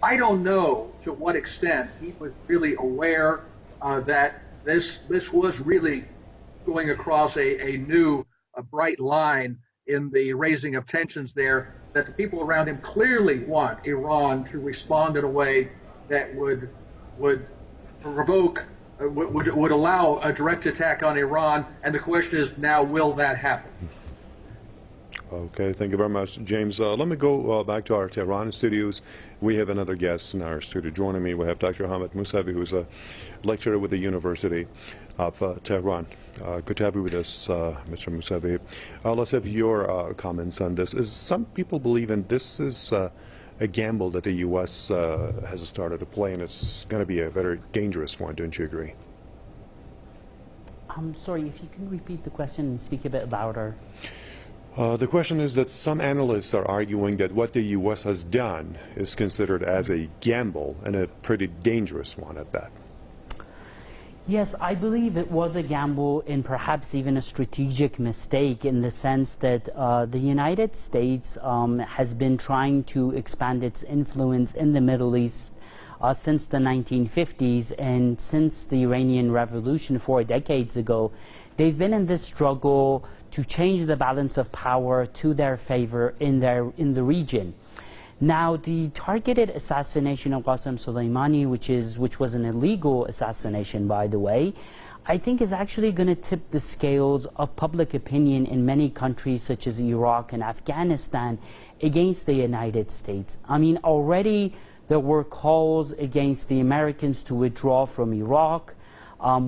I don't know to what extent he was really aware that this was really going across a new, bright line in the raising of tensions there, that the people around him clearly want Iran to respond in a way that would provoke, would allow a direct attack on Iran. And the question is now, will that happen? Okay, thank you very much, James. Let me go back to our Tehran studios. We have another guest in our studio joining me. We have Dr. Hamid Mousavi, who's a lecturer with the University of Tehran. Good to have you with us, Mr. Mousavi. Let's have your comments on this. Some people believe in this is a gamble that the U.S. has started to play, and it's going to be a very dangerous one. Don't you agree? I'm sorry, if you can repeat the question and speak a bit louder. The question is that some analysts are arguing that what the U.S. has done is considered as a gamble, and a pretty dangerous one at that. Yes, I believe it was a gamble and perhaps even a strategic mistake, in the sense that the United States has been trying to expand its influence in the Middle East since the 1950s, and since the Iranian Revolution 4 decades ago. They've been in this struggle to change the balance of power to their favor in the region. Now, the targeted assassination of Qasem Soleimani, which was an illegal assassination, by the way, I think is actually going to tip the scales of public opinion in many countries such as Iraq and Afghanistan against the United States. I mean, already there were calls against the Americans to withdraw from Iraq.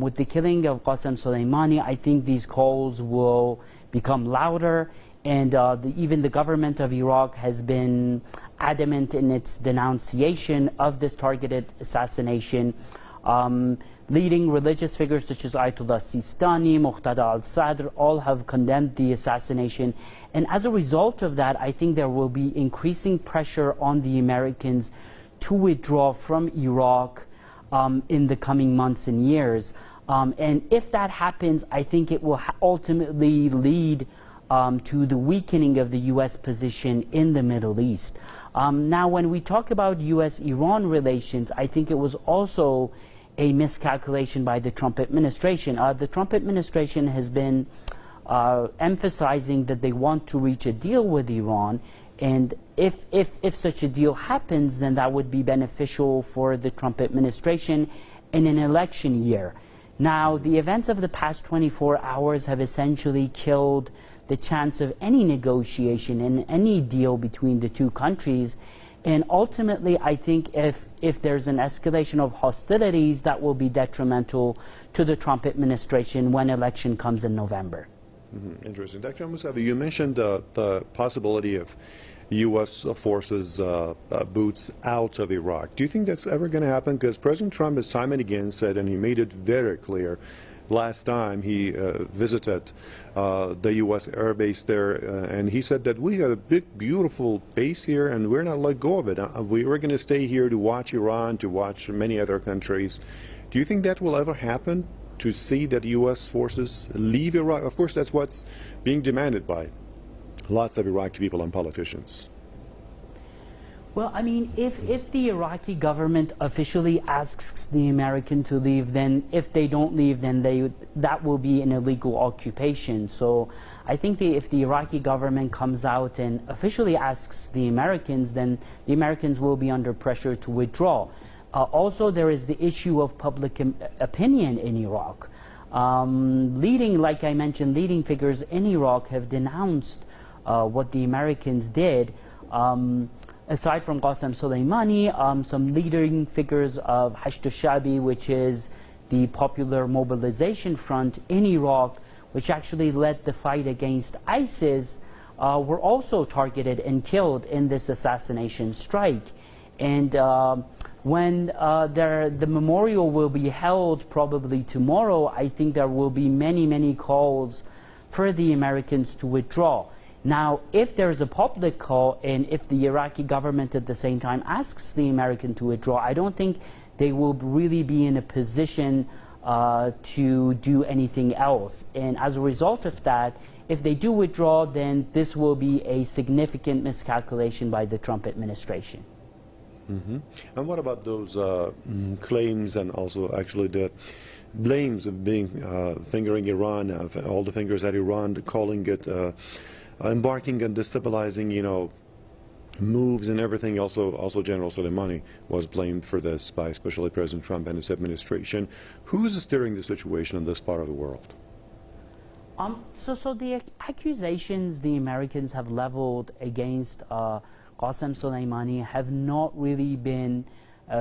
With the killing of Qasem Soleimani, I think these calls will become louder, and even the government of Iraq has been adamant in its denunciation of this targeted assassination. Leading religious figures such as Ayatollah Sistani, Muqtada al-Sadr, all have condemned the assassination. And as a result of that, I think there will be increasing pressure on the Americans to withdraw from Iraq in the coming months and years. And if that happens, I think it will ultimately lead to the weakening of the U.S. position in the Middle East. Now, when we talk about U.S.-Iran relations, I think it was also a miscalculation by the Trump administration. The Trump administration has been emphasizing that they want to reach a deal with Iran, and if such a deal happens, then that would be beneficial for the Trump administration in an election year. Now, the events of the past 24 hours have essentially killed the chance of any negotiation and any deal between the two countries. And ultimately, I think if there's an escalation of hostilities, that will be detrimental to the Trump administration when election comes in November. Interesting. Dr. Mousavi, you mentioned the possibility of U.S. forces boots out of Iraq. Do you think that's ever going to happen? Because President Trump has time and again said, and he made it very clear last time he visited the U.S. air base there, and he said that we have a big, beautiful base here, and we're not let go of it. We're going to stay here to watch Iran, to watch many other countries. Do you think that will ever happen, to see that U.S. forces leave Iraq? Of course, that's what's being demanded by lots of Iraqi people and politicians. Well, I mean, if the Iraqi government officially asks the American to leave, then if they don't leave, then that will be an illegal occupation. So I think if the Iraqi government comes out and officially asks the Americans, then the Americans will be under pressure to withdraw. Also, there is the issue of public opinion in Iraq. Like I mentioned, leading figures in Iraq have denounced what the Americans did. Aside from Qasem Soleimani, some leading figures of Hashd al-Shabi, which is the popular mobilization front in Iraq, which actually led the fight against ISIS, were also targeted and killed in this assassination strike. And when the memorial will be held probably tomorrow, I think there will be many, many calls for the Americans to withdraw. Now, if there's a public call, and if the Iraqi government at the same time asks the American to withdraw, I don't think they will really be in a position to do anything else. And as a result of that, if they do withdraw, then this will be a significant miscalculation by the Trump administration. And what about those claims and also actually the blames of being fingering Iran, of all the fingers at Iran, calling it embarking on destabilizing, moves and everything. Also General Soleimani was blamed for this by especially President Trump and his administration. Who's steering the situation in this part of the world? So the accusations the Americans have leveled against Qasem Soleimani have not really been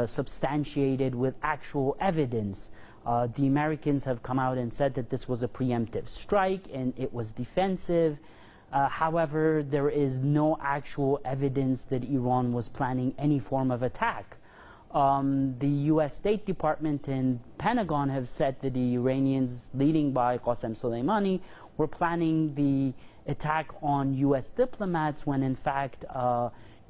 substantiated with actual evidence. The Americans have come out and said that this was a preemptive strike and it was defensive. However, there is no actual evidence that Iran was planning any form of attack. The U.S. State Department and Pentagon have said that the Iranians, leading by Qasem Soleimani, were planning the attack on U.S. diplomats when in fact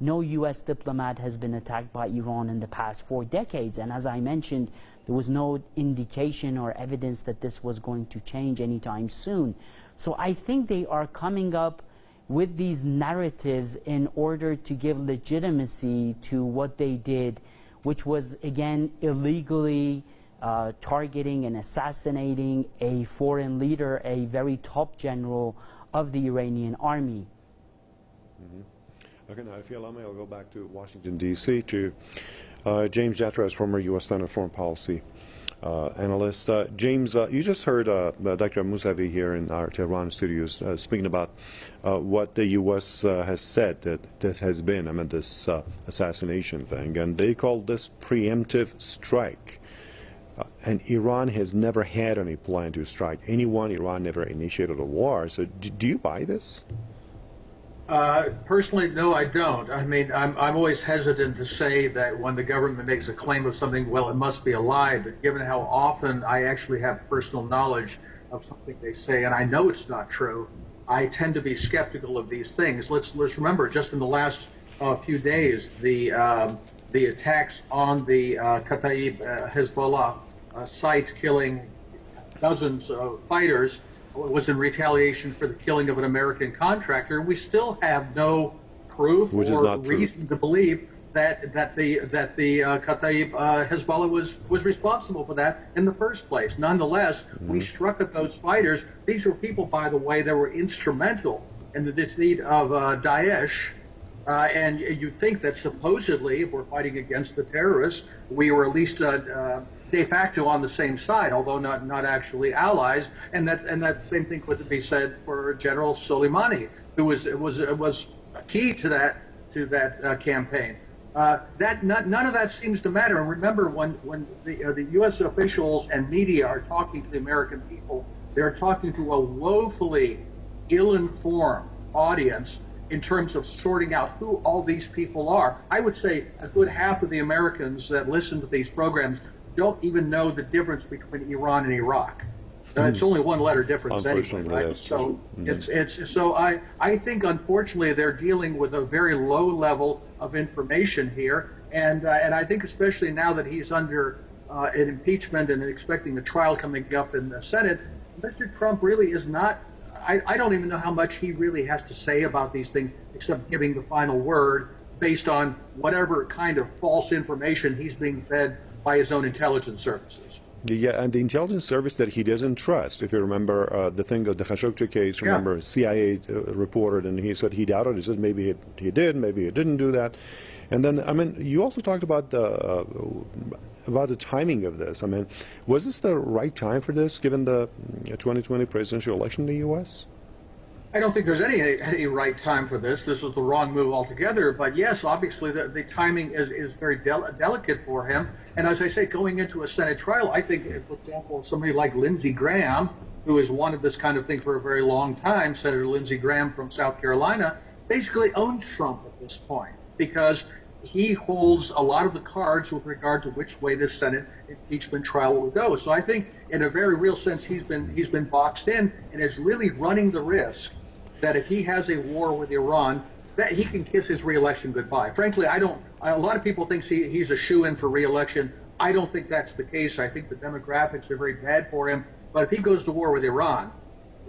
no U.S. diplomat has been attacked by Iran in the past 4 decades. And as I mentioned, there was no indication or evidence that this was going to change anytime soon. So I think they are coming up with these narratives in order to give legitimacy to what they did, which was, again, illegally targeting and assassinating a foreign leader, a very top general of the Iranian army. Okay, now if you allow me, I'll go back to Washington, D.C. to James Jatras, former U.S. Senate Foreign Policy analyst. James, you just heard Dr. Mousavi here in our Tehran studios speaking about what the U.S. has said that this has been, this assassination thing, and they call this preemptive strike. And Iran has never had any plan to strike anyone. Iran never initiated a war. So do you buy this? Personally, no, I don't. I'm always hesitant to say that when the government makes a claim of something, well, it must be a lie. But given how often I actually have personal knowledge of something they say, and I know it's not true, I tend to be skeptical of these things. Let's remember, just in the last few days, the attacks on the Kataib Hezbollah sites, killing dozens of fighters, was in retaliation for the killing of an American contractor. We still have no proof or reason to believe that the Kataib Hezbollah was responsible for that in the first place. Nonetheless, we struck at those fighters. These were people, by the way, that were instrumental in the defeat of Daesh. And you'd think that supposedly, if we're fighting against the terrorists, we were at least de facto on the same side, although not actually allies. And that same thing could be said for General Soleimani, who was key to that campaign. None of that seems to matter. And remember, when the U.S. officials and media are talking to the American people, they're talking to a woefully ill-informed audience in terms of sorting out who all these people are. I would say a good half of the Americans that listen to these programs don't even know the difference between Iran and Iraq. It's only one letter difference anyway, right? So I think unfortunately they're dealing with a very low level of information here, and I think especially now that he's under an impeachment and expecting a trial coming up in the Senate, Mr. Trump really is not. I don't even know how much he really has to say about these things except giving the final word based on whatever kind of false information he's being fed by his own intelligence services. Yeah, and the intelligence service that he doesn't trust. If you remember the thing of the Khashoggi case, remember CIA reported, and he said he doubted. He said maybe he did, maybe he didn't do that. And then, you also talked about the timing of this. Was this the right time for this, given the 2020 presidential election in the U.S.? I don't think there's any right time for this. This was the wrong move altogether. But yes, obviously the timing is very delicate for him. And as I say, going into a Senate trial, I think, for example, somebody like Lindsey Graham, who has wanted this kind of thing for a very long time, Senator Lindsey Graham from South Carolina, basically owns Trump at this point because he holds a lot of the cards with regard to which way this Senate impeachment trial will go. So I think, in a very real sense, he's been boxed in and is really running the risk that if he has a war with Iran, that he can kiss his re-election goodbye. Frankly, a lot of people think he's a shoo-in for re-election. I don't think that's the case. I think the demographics are very bad for him. But if he goes to war with Iran,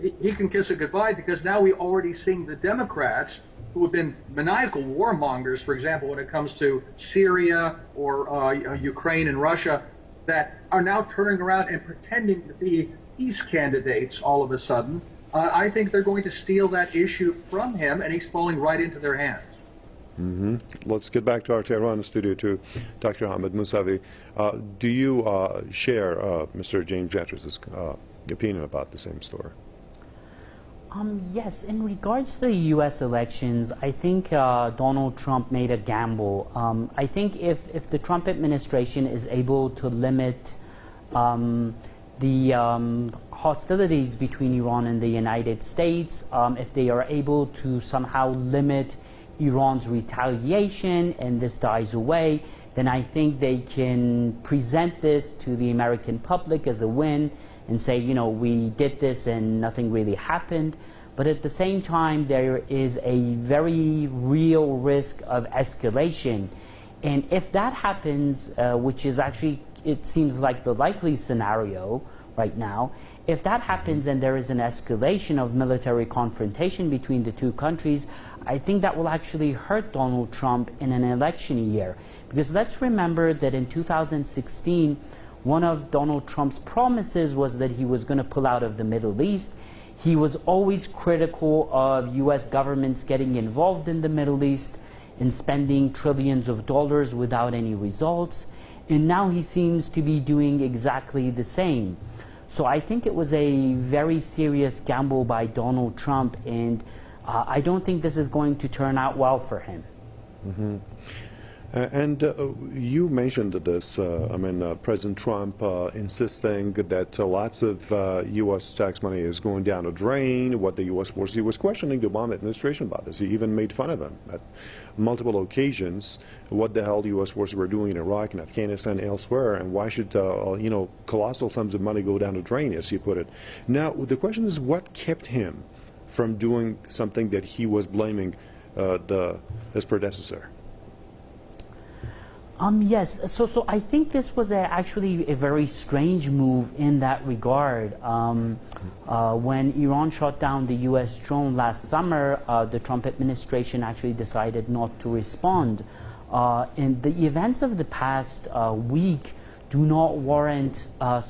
he can kiss it goodbye because now we're already seeing the Democrats who have been maniacal warmongers, for example, when it comes to Syria or Ukraine and Russia, that are now turning around and pretending to be peace candidates all of a sudden. I think they're going to steal that issue from him, and he's falling right into their hands. Let's get back to our Tehran studio to Dr. Hamid Mousavi. Do you share Mr. James Jatras' opinion about the same story? Yes, in regards to the U.S. elections, I think Donald Trump made a gamble. I think if the Trump administration is able to limit the hostilities between Iran and the United States, if they are able to somehow limit Iran's retaliation and this dies away, then I think they can present this to the American public as a win and say, you know, we did this and nothing really happened. But at the same time, there is a very real risk of escalation. And if that happens, which is actually, it seems like the likely scenario right now, if that happens and there is an escalation of military confrontation between the two countries, I think that will actually hurt Donald Trump in an election year. Because let's remember that in 2016, one of Donald Trump's promises was that he was going to pull out of the Middle East. He was always critical of U.S. governments getting involved in the Middle East and spending trillions of dollars without any results. And now he seems to be doing exactly the same. So I think it was a very serious gamble by Donald Trump, and I don't think this is going to turn out well for him. And you mentioned this, President Trump insisting that lots of U.S. tax money is going down the drain, what the U.S. forces. He was questioning the Obama administration about this. He even made fun of them at multiple occasions, what the hell the U.S. forces were doing in Iraq and Afghanistan and elsewhere, and why should, colossal sums of money go down the drain, as he put it. Now, the question is, what kept him from doing something that he was blaming his predecessor? Yes, so I think this was actually a very strange move in that regard. When Iran shot down the U.S. drone last summer, the Trump administration actually decided not to respond. And the events of the past week do not warrant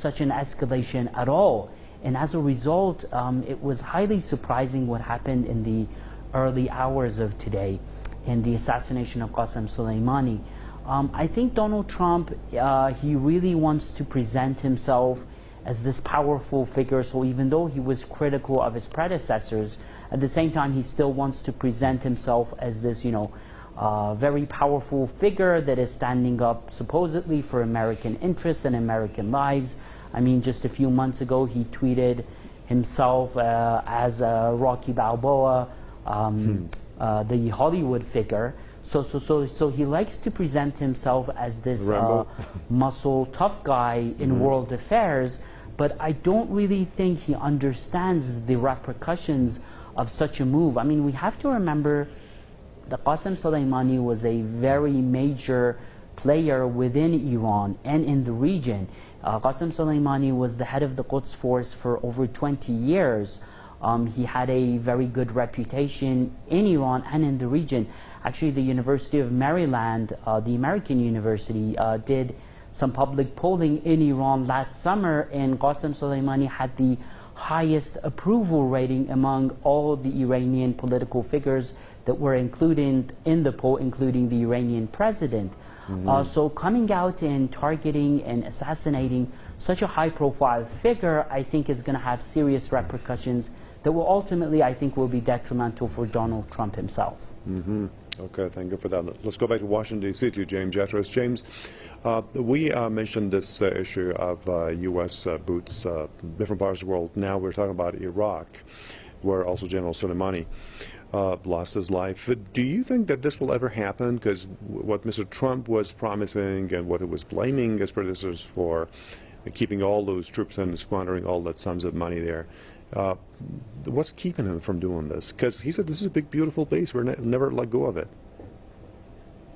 such an escalation at all. And as a result, it was highly surprising what happened in the early hours of today in the assassination of Qasem Soleimani. I think Donald Trump, he really wants to present himself as this powerful figure, so even though he was critical of his predecessors, at the same time he still wants to present himself as this, very powerful figure that is standing up supposedly for American interests and American lives. I mean, just a few months ago he tweeted himself as Rocky Balboa, the Hollywood figure. So he likes to present himself as this muscle tough guy in world affairs, but I don't really think he understands the repercussions of such a move. I mean, we have to remember that Qasem Soleimani was a very major player within Iran and in the region. Qasem Soleimani was the head of the Quds Force for over 20 years. He had a very good reputation in Iran and in the region. Actually, the University of Maryland, the American university, did some public polling in Iran last summer, and Qasem Soleimani had the highest approval rating among all the Iranian political figures that were included in the poll, including the Iranian president. So coming out and targeting and assassinating such a high-profile figure, I think is going to have serious repercussions that will ultimately, I think, will be detrimental for Donald Trump himself. Okay, thank you for that. Let's go back to Washington, D.C. to James Jatras. James, we mentioned this issue of U.S. boots in different parts of the world. Now we're talking about Iraq, where also General Soleimani lost his life. Do you think that this will ever happen? Because what Mr. Trump was promising and what he was blaming his predecessors for, keeping all those troops and squandering all that sums of money there, what's keeping him from doing this? Because he said this is a big, beautiful base. We're never let go of it.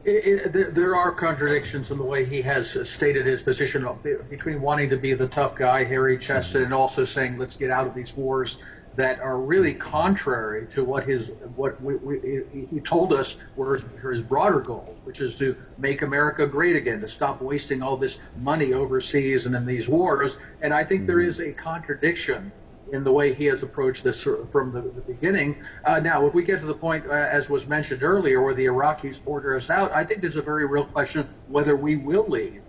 There are contradictions in the way he has stated his position between wanting to be the tough guy, hairy-chested, and also saying, let's get out of these wars that are really contrary to what he told us were his broader goals, which is to make America great again, to stop wasting all this money overseas and in these wars. And I think there is a contradiction in the way he has approached this from the beginning. Now, if we get to the point, as was mentioned earlier, where the Iraqis order us out, I think there's a very real question whether we will leave.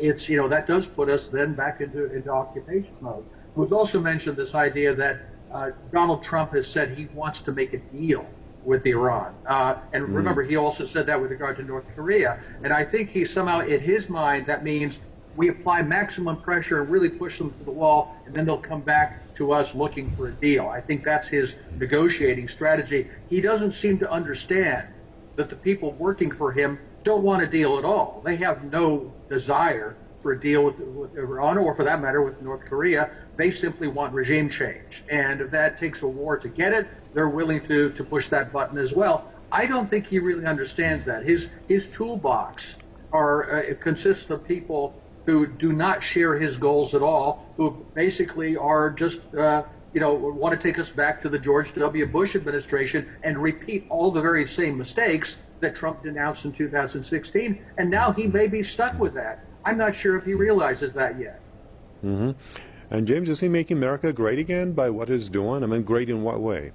It's, you know, that does put us then back into occupation mode. It was also mentioned this idea that Donald Trump has said he wants to make a deal with Iran. And remember, he also said that with regard to North Korea. And I think he somehow, in his mind, that means we apply maximum pressure and really push them to the wall, and then they'll come back to us looking for a deal. I think that's his negotiating strategy. He doesn't seem to understand that the people working for him don't want a deal at all. They have no desire for a deal with Iran, or for that matter with North Korea. They simply want regime change. And if that takes a war to get it, they're willing to push that button as well. I don't think he really understands that. His toolbox consists of people who do not share his goals at all, who basically are just want to take us back to the George W. Bush administration and repeat all the very same mistakes that Trump denounced in 2016, and now he may be stuck with that. I'm not sure if he realizes that yet. And James, is he making America great again by what he's doing? I mean, great in what way?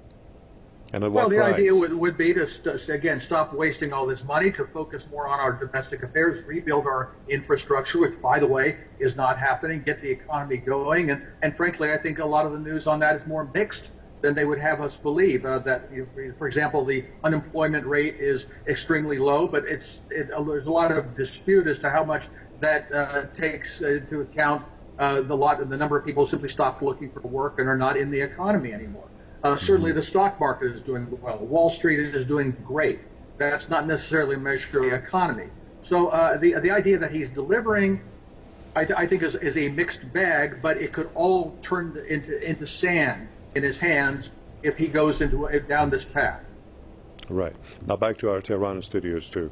And at what price? Well, the idea would be to, again, stop wasting all this money, to focus more on our domestic affairs, rebuild our infrastructure, which, by the way, is not happening, get the economy going. And frankly, I think a lot of the news on that is more mixed than they would have us believe. For example, the unemployment rate is extremely low, but there's a lot of dispute as to how much that takes into account the number of people who simply stopped looking for work and are not in the economy anymore. Certainly the stock market is doing well. Wall Street is doing great. That's not necessarily a measure of the economy. So the idea that he's delivering, I think, is a mixed bag, but it could all turn into sand in his hands if he goes down this path. Right. Now back to our Tehran studios to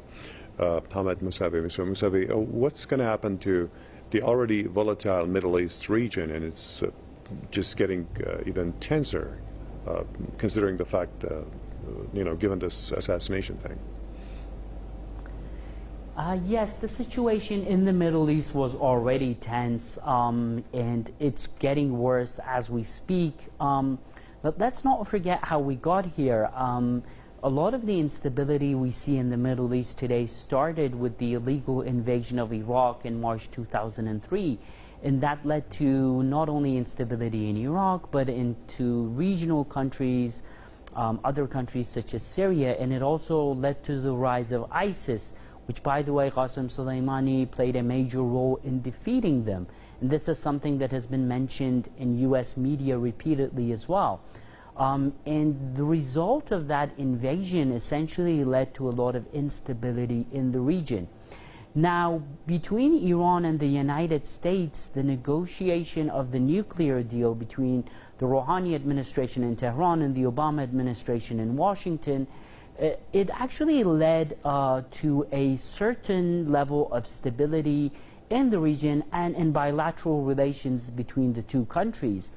Hamad Mousavi. Mr. Mousavi, what's going to happen to the already volatile Middle East region? And it's just getting even tenser, considering the fact, given this assassination thing. Yes, the situation in the Middle East was already tense, and it's getting worse as we speak. But let's not forget how we got here. A lot of the instability we see in the Middle East today started with the illegal invasion of Iraq in March 2003. And that led to not only instability in Iraq, but into regional countries, other countries such as Syria. And it also led to the rise of ISIS, which, by the way, Qasem Soleimani played a major role in defeating them. And this is something that has been mentioned in U.S. media repeatedly as well. And the result of that invasion essentially led to a lot of instability in the region. Now, between Iran and the United States, the negotiation of the nuclear deal between the Rouhani administration in Tehran and the Obama administration in Washington, it actually led to a certain level of stability in the region and in bilateral relations between the two countries.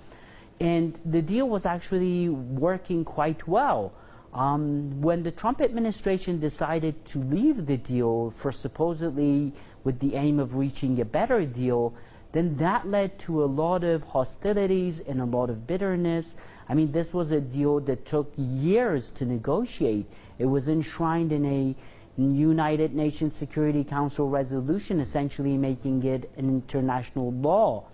And the deal was actually working quite well. When the Trump administration decided to leave the deal for supposedly with the aim of reaching a better deal, then that led to a lot of hostilities and a lot of bitterness. I mean, this was a deal that took years to negotiate. It was enshrined in a United Nations Security Council resolution, essentially making it an international law.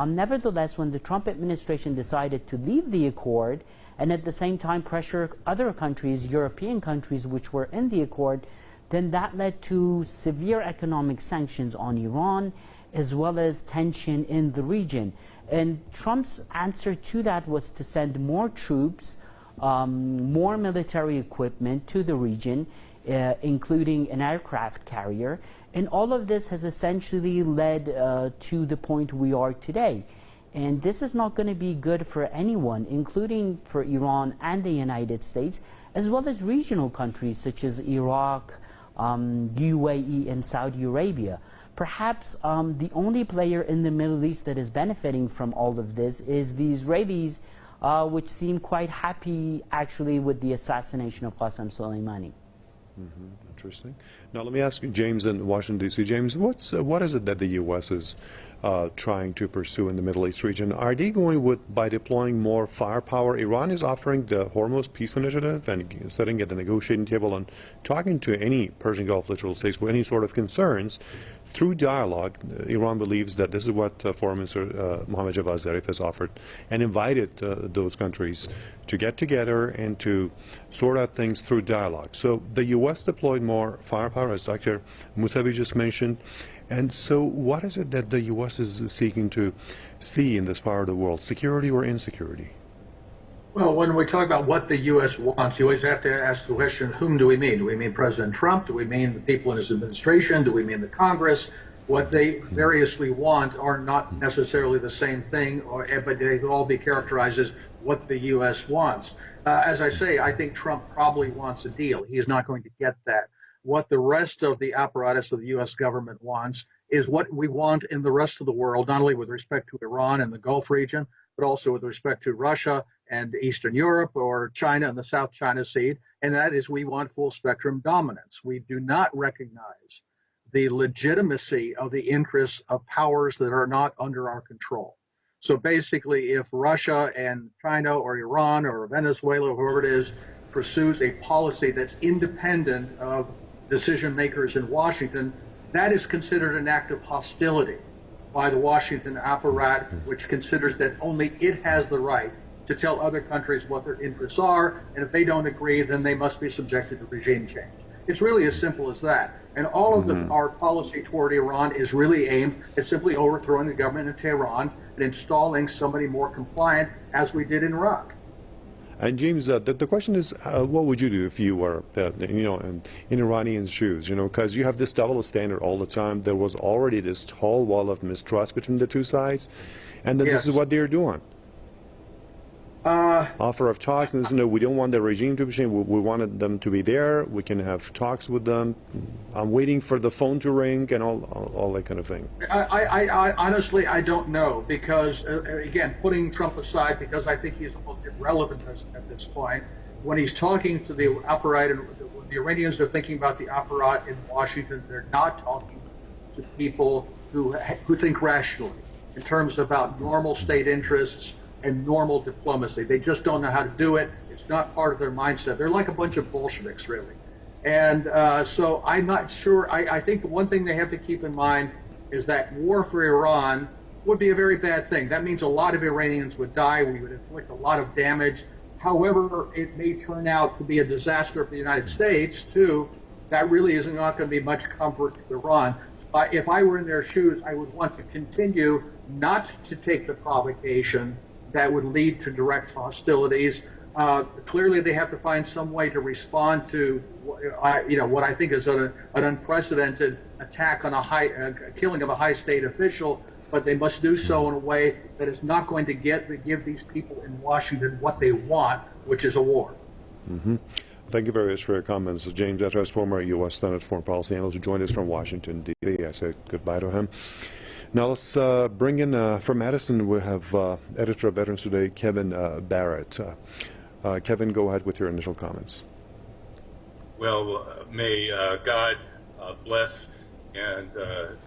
Nevertheless, when the Trump administration decided to leave the accord, and at the same time pressure other countries, European countries which were in the accord, then that led to severe economic sanctions on Iran, as well as tension in the region. And Trump's answer to that was to send more troops, more military equipment to the region, including an aircraft carrier. And all of this has essentially led to the point we are today. And this is not going to be good for anyone, including for Iran and the United States, as well as regional countries such as Iraq, UAE and Saudi Arabia. Perhaps the only player in the Middle East that is benefiting from all of this is the Israelis, which seem quite happy actually with the assassination of Qasem Soleimani. Interesting. Now let me ask you, James in Washington, D.C. James, what is it that the U.S. is trying to pursue in the Middle East region? Are they going by deploying more firepower? Iran is offering the Hormuz Peace Initiative and sitting at the negotiating table and talking to any Persian Gulf littoral states with any sort of concerns. Through dialogue, Iran believes that this is what Foreign Minister Mohammad Javad Zarif has offered and invited those countries to get together and to sort out things through dialogue. So the U.S. deployed more firepower, as Dr. Musavi just mentioned. And so what is it that the U.S. is seeking to see in this part of the world, security or insecurity? Well, when we talk about what the U.S. wants, you always have to ask the question, whom do we mean? Do we mean President Trump? Do we mean the people in his administration? Do we mean the Congress? What they variously want are not necessarily the same thing, but they could all be characterized as what the U.S. wants. As I say, I think Trump probably wants a deal. He is not going to get that. What the rest of the apparatus of the U.S. government wants is what we want in the rest of the world, not only with respect to Iran and the Gulf region, but also with respect to Russia and Eastern Europe or China and the South China Sea, and that is we want full spectrum dominance. We do not recognize the legitimacy of the interests of powers that are not under our control. So basically, if Russia and China or Iran or Venezuela or whoever it is pursues a policy that's independent of decision makers in Washington, that is considered an act of hostility by the Washington apparatus, which considers that only it has the right to tell other countries what their interests are, and if they don't agree, then they must be subjected to regime change. It's really as simple as that. And all of our policy toward Iran is really aimed at simply overthrowing the government in Tehran and installing somebody more compliant, as we did in Iraq. And James, the question is, what would you do if you were, in Iranians' shoes? Because you have this double standard all the time. There was already this tall wall of mistrust between the two sides, and then this is what they're doing. Offer of talks, and no, we don't want the regime to be changed. We wanted them to be there. We can have talks with them. I'm waiting for the phone to ring and all that kind of thing. I honestly, I don't know, because again, putting Trump aside, because I think he's almost irrelevant at this point. When he's talking to the apparatus, when the Iranians are thinking about the apparatus in Washington, they're not talking to people who think rationally in terms about normal state interests and normal diplomacy. They just don't know how to do it. It's not part of their mindset. They're like a bunch of Bolsheviks, really. And so I'm not sure. I think the one thing they have to keep in mind is that war for Iran would be a very bad thing. That means a lot of Iranians would die. We would inflict a lot of damage. However, it may turn out to be a disaster for the United States, too. That really is not going to be much comfort to Iran. If I were in their shoes, I would want to continue not to take the provocation that would lead to direct hostilities. Clearly, they have to find some way to respond to, what I think is an unprecedented attack on a killing of a high state official. But they must do so in a way that is not going to give these people in Washington what they want, which is a war. Thank you very much for your comments. James Etras, former U.S. Senate Foreign Policy Analyst, who joined us from Washington, D.C. I said goodbye to him. Now let's bring in, from Madison, we have Editor of Veterans Today, Kevin Barrett. Kevin, go ahead with your initial comments. Well, may God bless and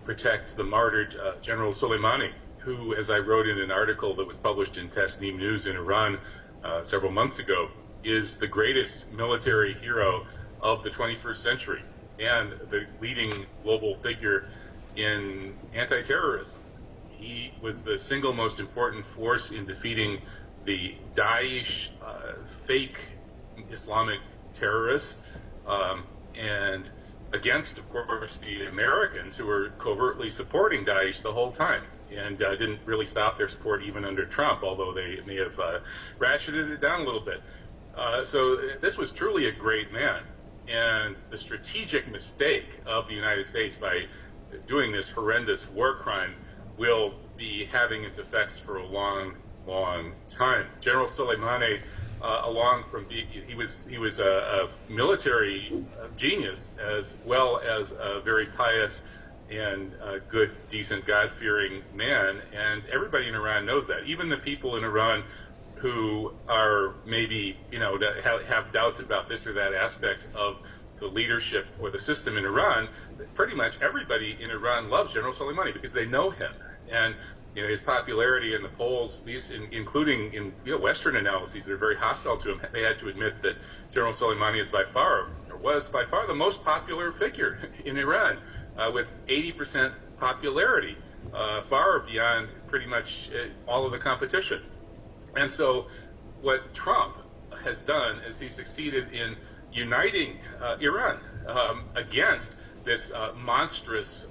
protect the martyred General Soleimani, who, as I wrote in an article that was published in Tasnim News in Iran several months ago, is the greatest military hero of the 21st century and the leading global figure in anti-terrorism. He was the single most important force in defeating the Daesh fake Islamic terrorists and against, of course, the Americans who were covertly supporting Daesh the whole time and didn't really stop their support even under Trump, although they may have ratcheted it down a little bit. So this was truly a great man, and the strategic mistake of the United States by doing this horrendous war crime will be having its effects for a long, long time. General Soleimani along from he was a military genius as well as a very pious and good, decent, God-fearing man, and everybody in Iran knows that. Even the people in Iran who are maybe, have doubts about this or that aspect of the leadership or the system in Iran, pretty much everybody in Iran loves General Soleimani because they know him. And his popularity in the polls, including in Western analyses that are very hostile to him, they had to admit that General Soleimani is was by far the most popular figure in Iran, with 80% popularity, far beyond pretty much all of the competition. And so what Trump has done is he succeeded in uniting Iran against this monstrous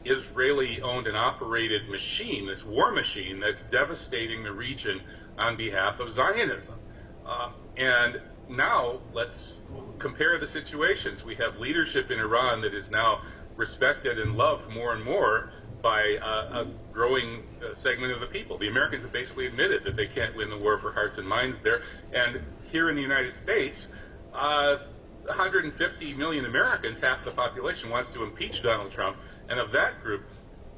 Israeli-owned and operated machine, this war machine that's devastating the region on behalf of Zionism. And now let's compare the situations. We have leadership in Iran that is now respected and loved more and more by a growing segment of the people. The Americans have basically admitted that they can't win the war for hearts and minds there. And here in the United States, 150 million Americans, half the population, wants to impeach Donald Trump. And of that group,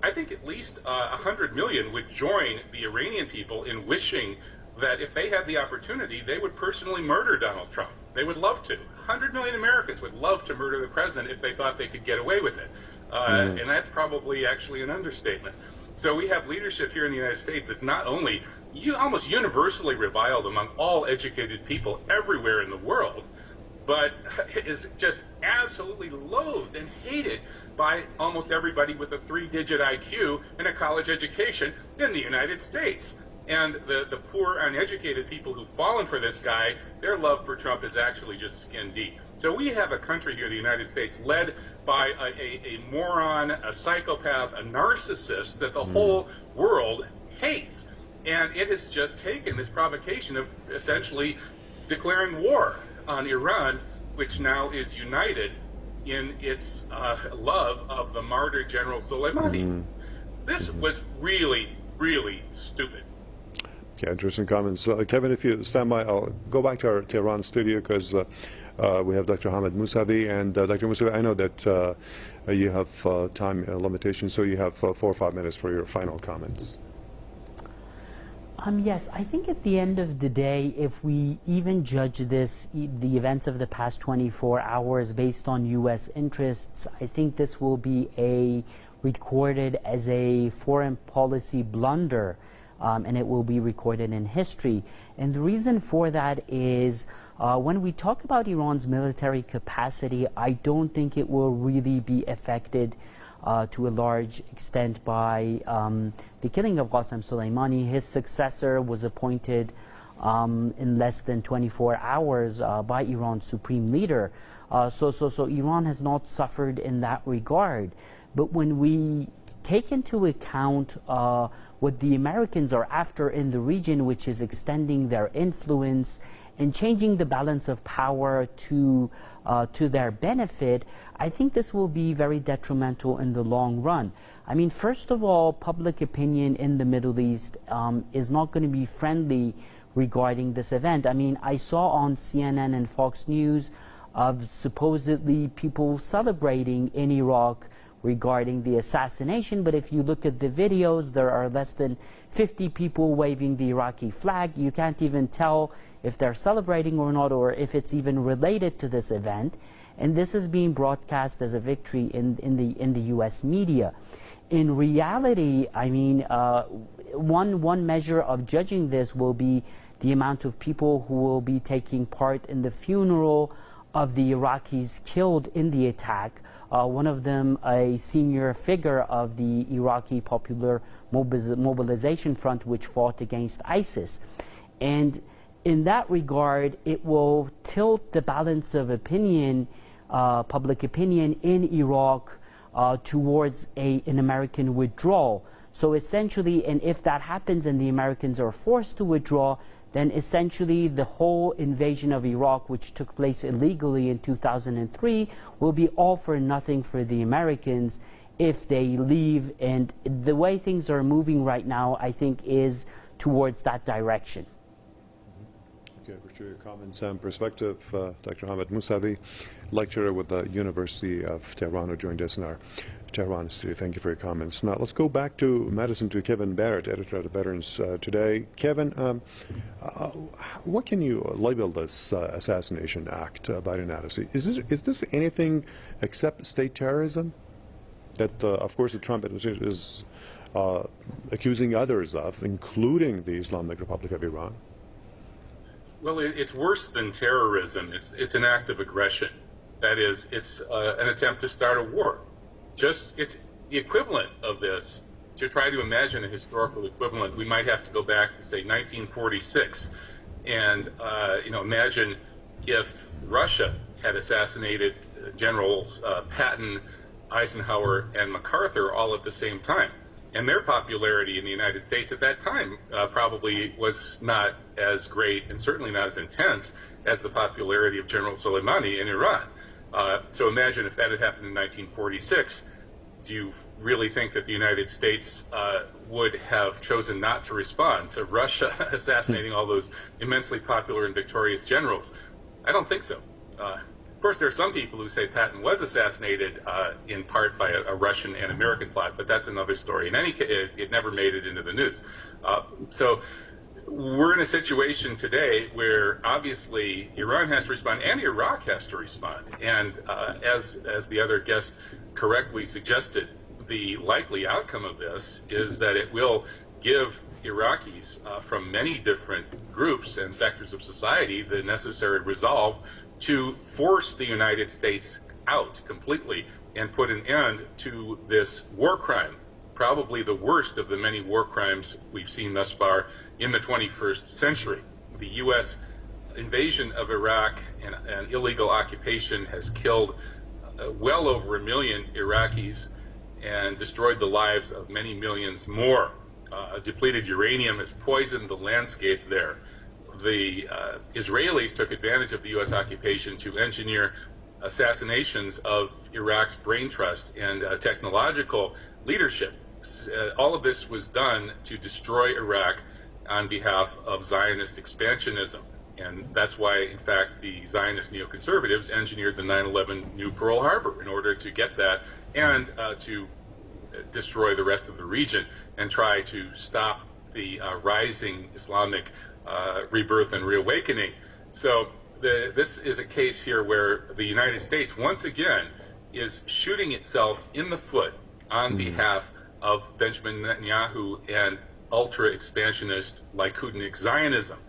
I think at least 100 million would join the Iranian people in wishing that if they had the opportunity, they would personally murder Donald Trump. They would love to. 100 million Americans would love to murder the president if they thought they could get away with it. And that's probably actually an understatement. So we have leadership here in the United States that's not only almost universally reviled among all educated people everywhere in the world, but is just absolutely loathed and hated by almost everybody with a 3-digit IQ and a college education in the United States. And the poor, uneducated people who've fallen for this guy, their love for Trump is actually just skin deep. So we have a country here, the United States, led by a moron, a psychopath, a narcissist that the whole world hates. And it has just taken this provocation of essentially declaring war on Iran, which now is united in its love of the martyr General Soleimani. This was really, really stupid. Okay, interesting comments. Kevin, if you stand by, I'll go back to our Tehran studio because we have Dr. Hamid Mousavi. And Dr. Mousavi, I know that you have time limitations, so you have 4 or 5 minutes for your final comments. Yes, I think at the end of the day, if we even judge the events of the past 24 hours based on U.S. interests, I think this will be recorded as a foreign policy blunder, and it will be recorded in history. And the reason for that is when we talk about Iran's military capacity, I don't think it will really be affected to a large extent by the killing of Qasem Soleimani. His successor was appointed in less than 24 hours by Iran's supreme leader. So Iran has not suffered in that regard. But when we take into account what the Americans are after in the region, which is extending their influence and changing the balance of power to their benefit, I think this will be very detrimental in the long run. I mean, first of all, public opinion in the Middle East is not going to be friendly regarding this event. I mean, I saw on CNN and Fox News of supposedly people celebrating in Iraq regarding the assassination, but if you look at the videos, there are less than 50 people waving the Iraqi flag. You can't even tell if they're celebrating or not, or if it's even related to this event. And this is being broadcast as a victory in the U.S. media. In reality, I mean, one measure of judging this will be the amount of people who will be taking part in the funeral of the Iraqis killed in the attack. One of them, a senior figure of the Iraqi Popular Mobilization Front, which fought against ISIS. And in that regard, it will tilt the balance of opinion, public opinion in Iraq towards an American withdrawal. So essentially, and if that happens and the Americans are forced to withdraw, then essentially the whole invasion of Iraq, which took place illegally in 2003, will be all for nothing for the Americans if they leave. And the way things are moving right now, I think, is towards that direction. you for your comments and perspective. Dr. Hamid Mousavi, lecturer with the University of Tehran, who joined us in our Tehran studio. Thank you for your comments. Now let's go back to medicine, to Kevin Barrett, editor of the Veterans Today. Kevin, what can you label this assassination act by the United States? Is this anything except state terrorism that, of course, the Trump administration is accusing others of, including the Islamic Republic of Iran? Well, it's worse than terrorism. It's an act of aggression. That is, it's an attempt to start a war. It's the equivalent of this. To try to imagine a historical equivalent, we might have to go back to, say, 1946, and imagine if Russia had assassinated Generals Patton, Eisenhower, and MacArthur all at the same time. And their popularity in the United States at that time probably was not as great, and certainly not as intense as the popularity of General Soleimani in Iran. So imagine if that had happened in 1946. Do you really think that the United States would have chosen not to respond to Russia assassinating all those immensely popular and victorious generals? I don't think so. Of course, there are some people who say Patton was assassinated in part by a Russian and American plot, but that's another story. In any case, it never made it into the news. So we're in a situation today where obviously Iran has to respond and Iraq has to respond. And as the other guest correctly suggested, the likely outcome of this is that it will give Iraqis from many different groups and sectors of society the necessary resolve to force the United States out completely and put an end to this war crime, probably the worst of the many war crimes we've seen thus far in the 21st century. The U.S. invasion of Iraq and illegal occupation has killed well over 1 million Iraqis and destroyed the lives of many millions more. Depleted uranium has poisoned the landscape there. The Israelis took advantage of the U.S. occupation to engineer assassinations of Iraq's brain trust and technological leadership. All of this was done to destroy Iraq on behalf of Zionist expansionism. And that's why, in fact, the Zionist neoconservatives engineered the 9/11 New Pearl Harbor in order to get that and to destroy the rest of the region and try to stop the rising Islamic rebirth and reawakening. So this is a case here where the United States once again is shooting itself in the foot on behalf of Benjamin Netanyahu and ultra-expansionist Likudnik Zionism.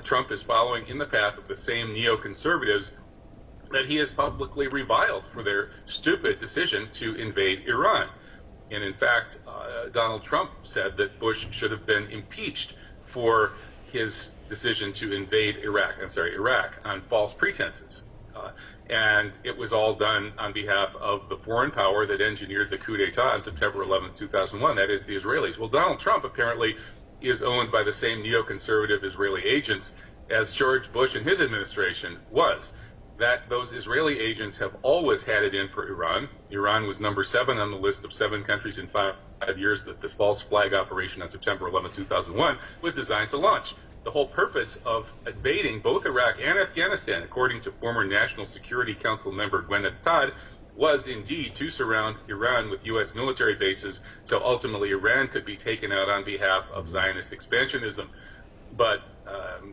Trump is following in the path of the same neoconservatives that he has publicly reviled for their stupid decision to invade Iran. And in fact, Donald Trump said that Bush should have been impeached for his decision to invade Iraq on false pretenses. And it was all done on behalf of the foreign power that engineered the coup d'etat on September 11, 2001, that is the Israelis. Well, Donald Trump apparently is owned by the same neoconservative Israeli agents as George Bush and his administration was. That those Israeli agents have always had it in for Iran. Iran was number 7 on the list of 7 countries in 5 years that the false flag operation on September 11, 2001 was designed to launch. The whole purpose of invading both Iraq and Afghanistan, according to former National Security Council member Gwyneth Todd, was indeed to surround Iran with U.S. military bases so ultimately Iran could be taken out on behalf of Zionist expansionism. But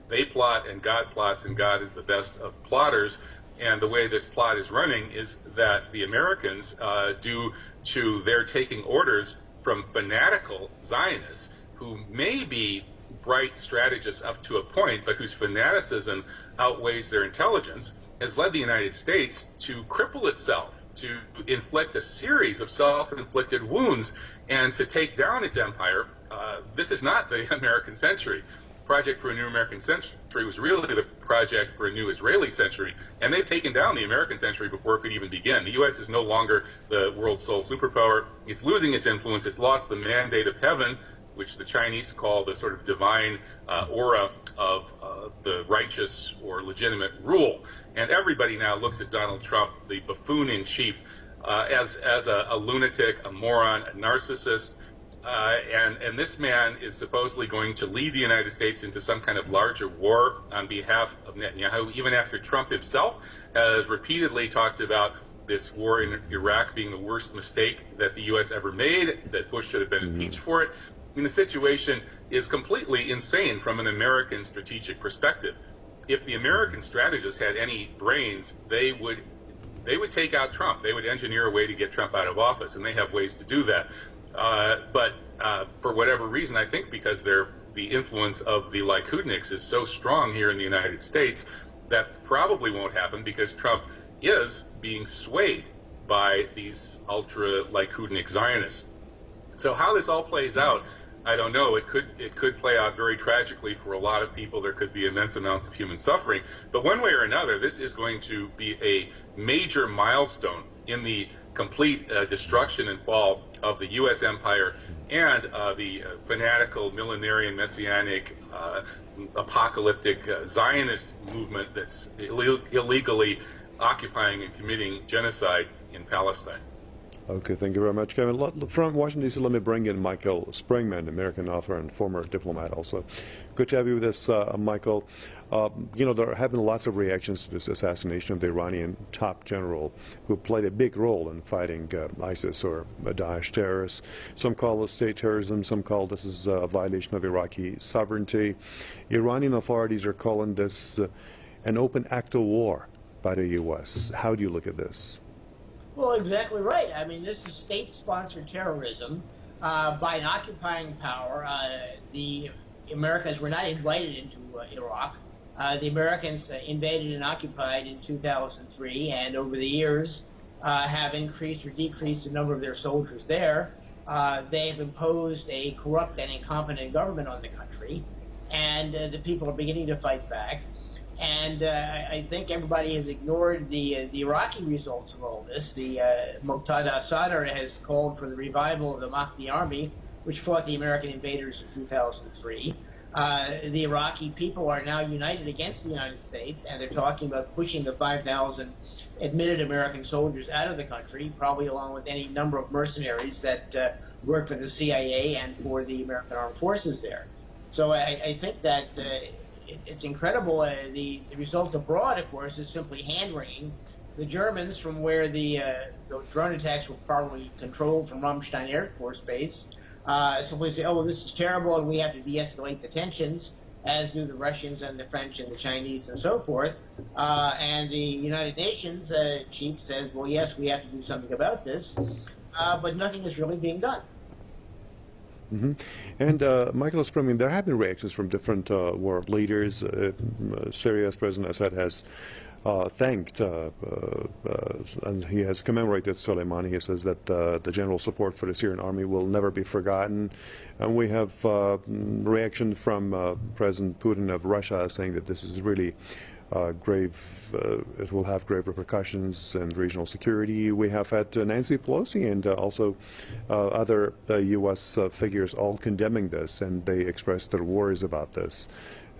they plot and God plots, and God is the best of plotters. And the way this plot is running is that the Americans, due to their taking orders from fanatical Zionists who may be bright strategists up to a point, but whose fanaticism outweighs their intelligence, has led the United States to cripple itself, to inflict a series of self-inflicted wounds, and to take down its empire. This is not the American century. Project for a New American Century was really the project for a new Israeli century, and they've taken down the American century before it could even begin. The U.S. is no longer the world's sole superpower. It's losing its influence. It's lost the mandate of heaven, which the Chinese call the sort of divine aura of the righteous or legitimate rule. And everybody now looks at Donald Trump, the buffoon in chief, as a lunatic, a moron, a narcissist, And this man is supposedly going to lead the United States into some kind of larger war on behalf of Netanyahu, even after Trump himself has repeatedly talked about this war in Iraq being the worst mistake that the U.S. ever made, that Bush should have been impeached for it. I mean, the situation is completely insane from an American strategic perspective. If the American strategists had any brains, they would take out Trump. They would engineer a way to get Trump out of office, and they have ways to do that. But for whatever reason, I think because the influence of the Likudniks is so strong here in the United States, that probably won't happen because Trump is being swayed by these ultra-Likudnik Zionists. So how this all plays out, I don't know. It could play out very tragically for a lot of people. There could be immense amounts of human suffering. But one way or another, this is going to be a major milestone in the complete destruction and fall of the U.S. empire and the fanatical, millenarian, messianic, apocalyptic Zionist movement that's illegally occupying and committing genocide in Palestine. Okay, thank you very much, Kevin. From Washington, D.C., let me bring in Michael Springman, American author and former diplomat also. Good to have you with us, Michael. You know, there have been lots of reactions to this assassination of the Iranian top general who played a big role in fighting ISIS or Daesh terrorists. Some call it state terrorism, some call this is a violation of Iraqi sovereignty. Iranian authorities are calling this an open act of war by the U.S. How do you look at this? Well, exactly right. I mean, this is state-sponsored terrorism by an occupying power. The Americans were not invited into Iraq. The Americans invaded and occupied in 2003, and over the years have increased or decreased the number of their soldiers there. They have imposed a corrupt and incompetent government on the country, and the people are beginning to fight back. And I think everybody has ignored the Iraqi results of all this. The Muqtada Sadr has called for the revival of the Mahdi army, which fought the American invaders in 2003. The Iraqi people are now united against the United States, and they're talking about pushing the 5,000 admitted American soldiers out of the country, probably along with any number of mercenaries that work for the CIA and for the American armed forces there. So I think that it's incredible. The result abroad, of course, is simply hand-wringing. The Germans, from where the drone attacks were probably controlled from Ramstein Air Force Base, simply say, oh, this is terrible and we have to de-escalate the tensions, as do the Russians and the French and the Chinese and so forth. And the United Nations chief says, well, yes, we have to do something about this, but nothing is really being done. Mm-hmm. And Michael Springman, there have been reactions from different world leaders. Syria's President Assad has thanked and he has commemorated Soleimani. He says that the general support for the Syrian army will never be forgotten. And we have reaction from President Putin of Russia saying that this is really grave, it will have grave repercussions in regional security. We have had Nancy Pelosi and also other U.S. figures all condemning this, and they expressed their worries about this.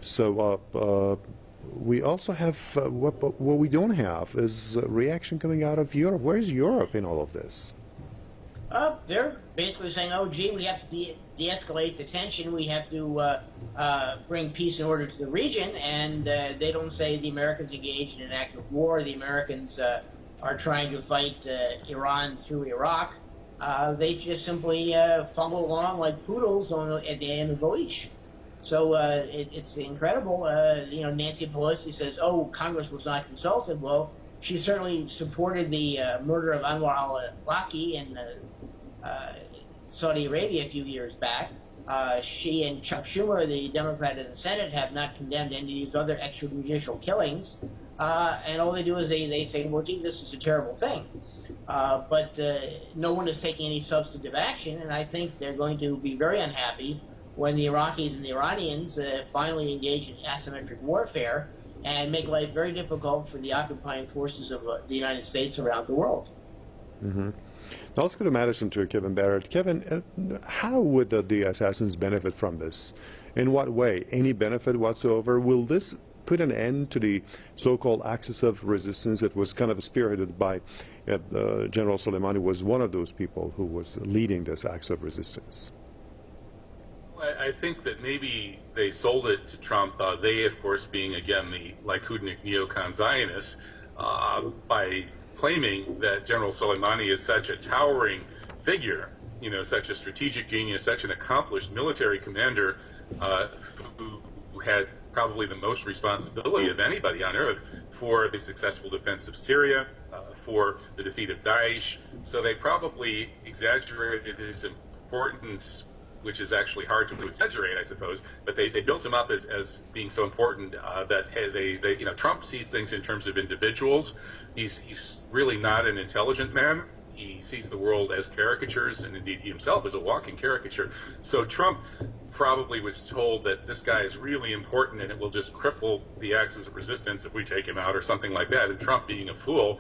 So we also have, what we don't have is reaction coming out of Europe. Where is Europe in all of this? They're basically saying, oh, gee, we have to de-escalate the tension. We have to bring peace and order to the region. And they don't say the Americans engaged in an act of war. The Americans are trying to fight Iran through Iraq. They just simply follow along like poodles at the end of the leash. So it's incredible. You know, Nancy Pelosi says, oh, Congress was not consulted. Well, she certainly supported the murder of Anwar al-Awlaki in Saudi Arabia a few years back. She and Chuck Schumer, the Democrat in the Senate, have not condemned any of these other extrajudicial killings. And all they do is they say, well, gee, this is a terrible thing. But no one is taking any substantive action, and I think they're going to be very unhappy when the Iraqis and the Iranians finally engage in asymmetric warfare and make life very difficult for the occupying forces of the United States around the world. Mm-hmm. Now let's go to Madison to Kevin Barrett. Kevin, how would the assassins benefit from this? In what way? Any benefit whatsoever? Will this put an end to the so-called axis of resistance that was kind of spearheaded by General Soleimani? Was one of those people who was leading this axis of resistance? I think that maybe they sold it to Trump, they, of course, being, again, the Likudnik neocon Zionists, by claiming that General Soleimani is such a towering figure, you know, such a strategic genius, such an accomplished military commander, who had probably the most responsibility of anybody on earth for the successful defense of Syria, for the defeat of Daesh. So they probably exaggerated his importance, which is actually hard to exaggerate, I suppose, but they built him up as being so important that they you know, Trump sees things in terms of individuals. He's really not an intelligent man. He sees the world as caricatures, and indeed he himself is a walking caricature. So Trump probably was told that this guy is really important and it will just cripple the axis of resistance if we take him out or something like that. And Trump, being a fool,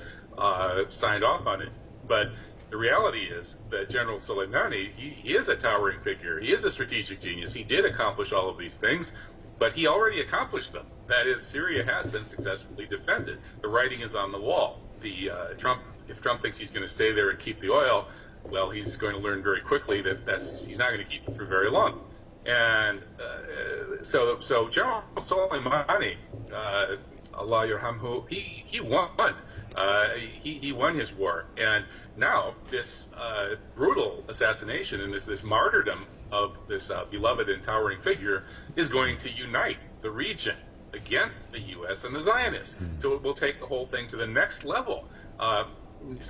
signed off on it. But the reality is that General Soleimani, he is a towering figure. He is a strategic genius. He did accomplish all of these things, but he already accomplished them. That is, Syria has been successfully defended. The writing is on the wall. If Trump thinks he's going to stay there and keep the oil, well, he's going to learn very quickly that he's not going to keep it for very long. And so General Soleimani, Allah yarhamhu, he won. He won his war, and now this brutal assassination and this martyrdom of this beloved and towering figure is going to unite the region against the U.S. and the Zionists. So it will take the whole thing to the next level.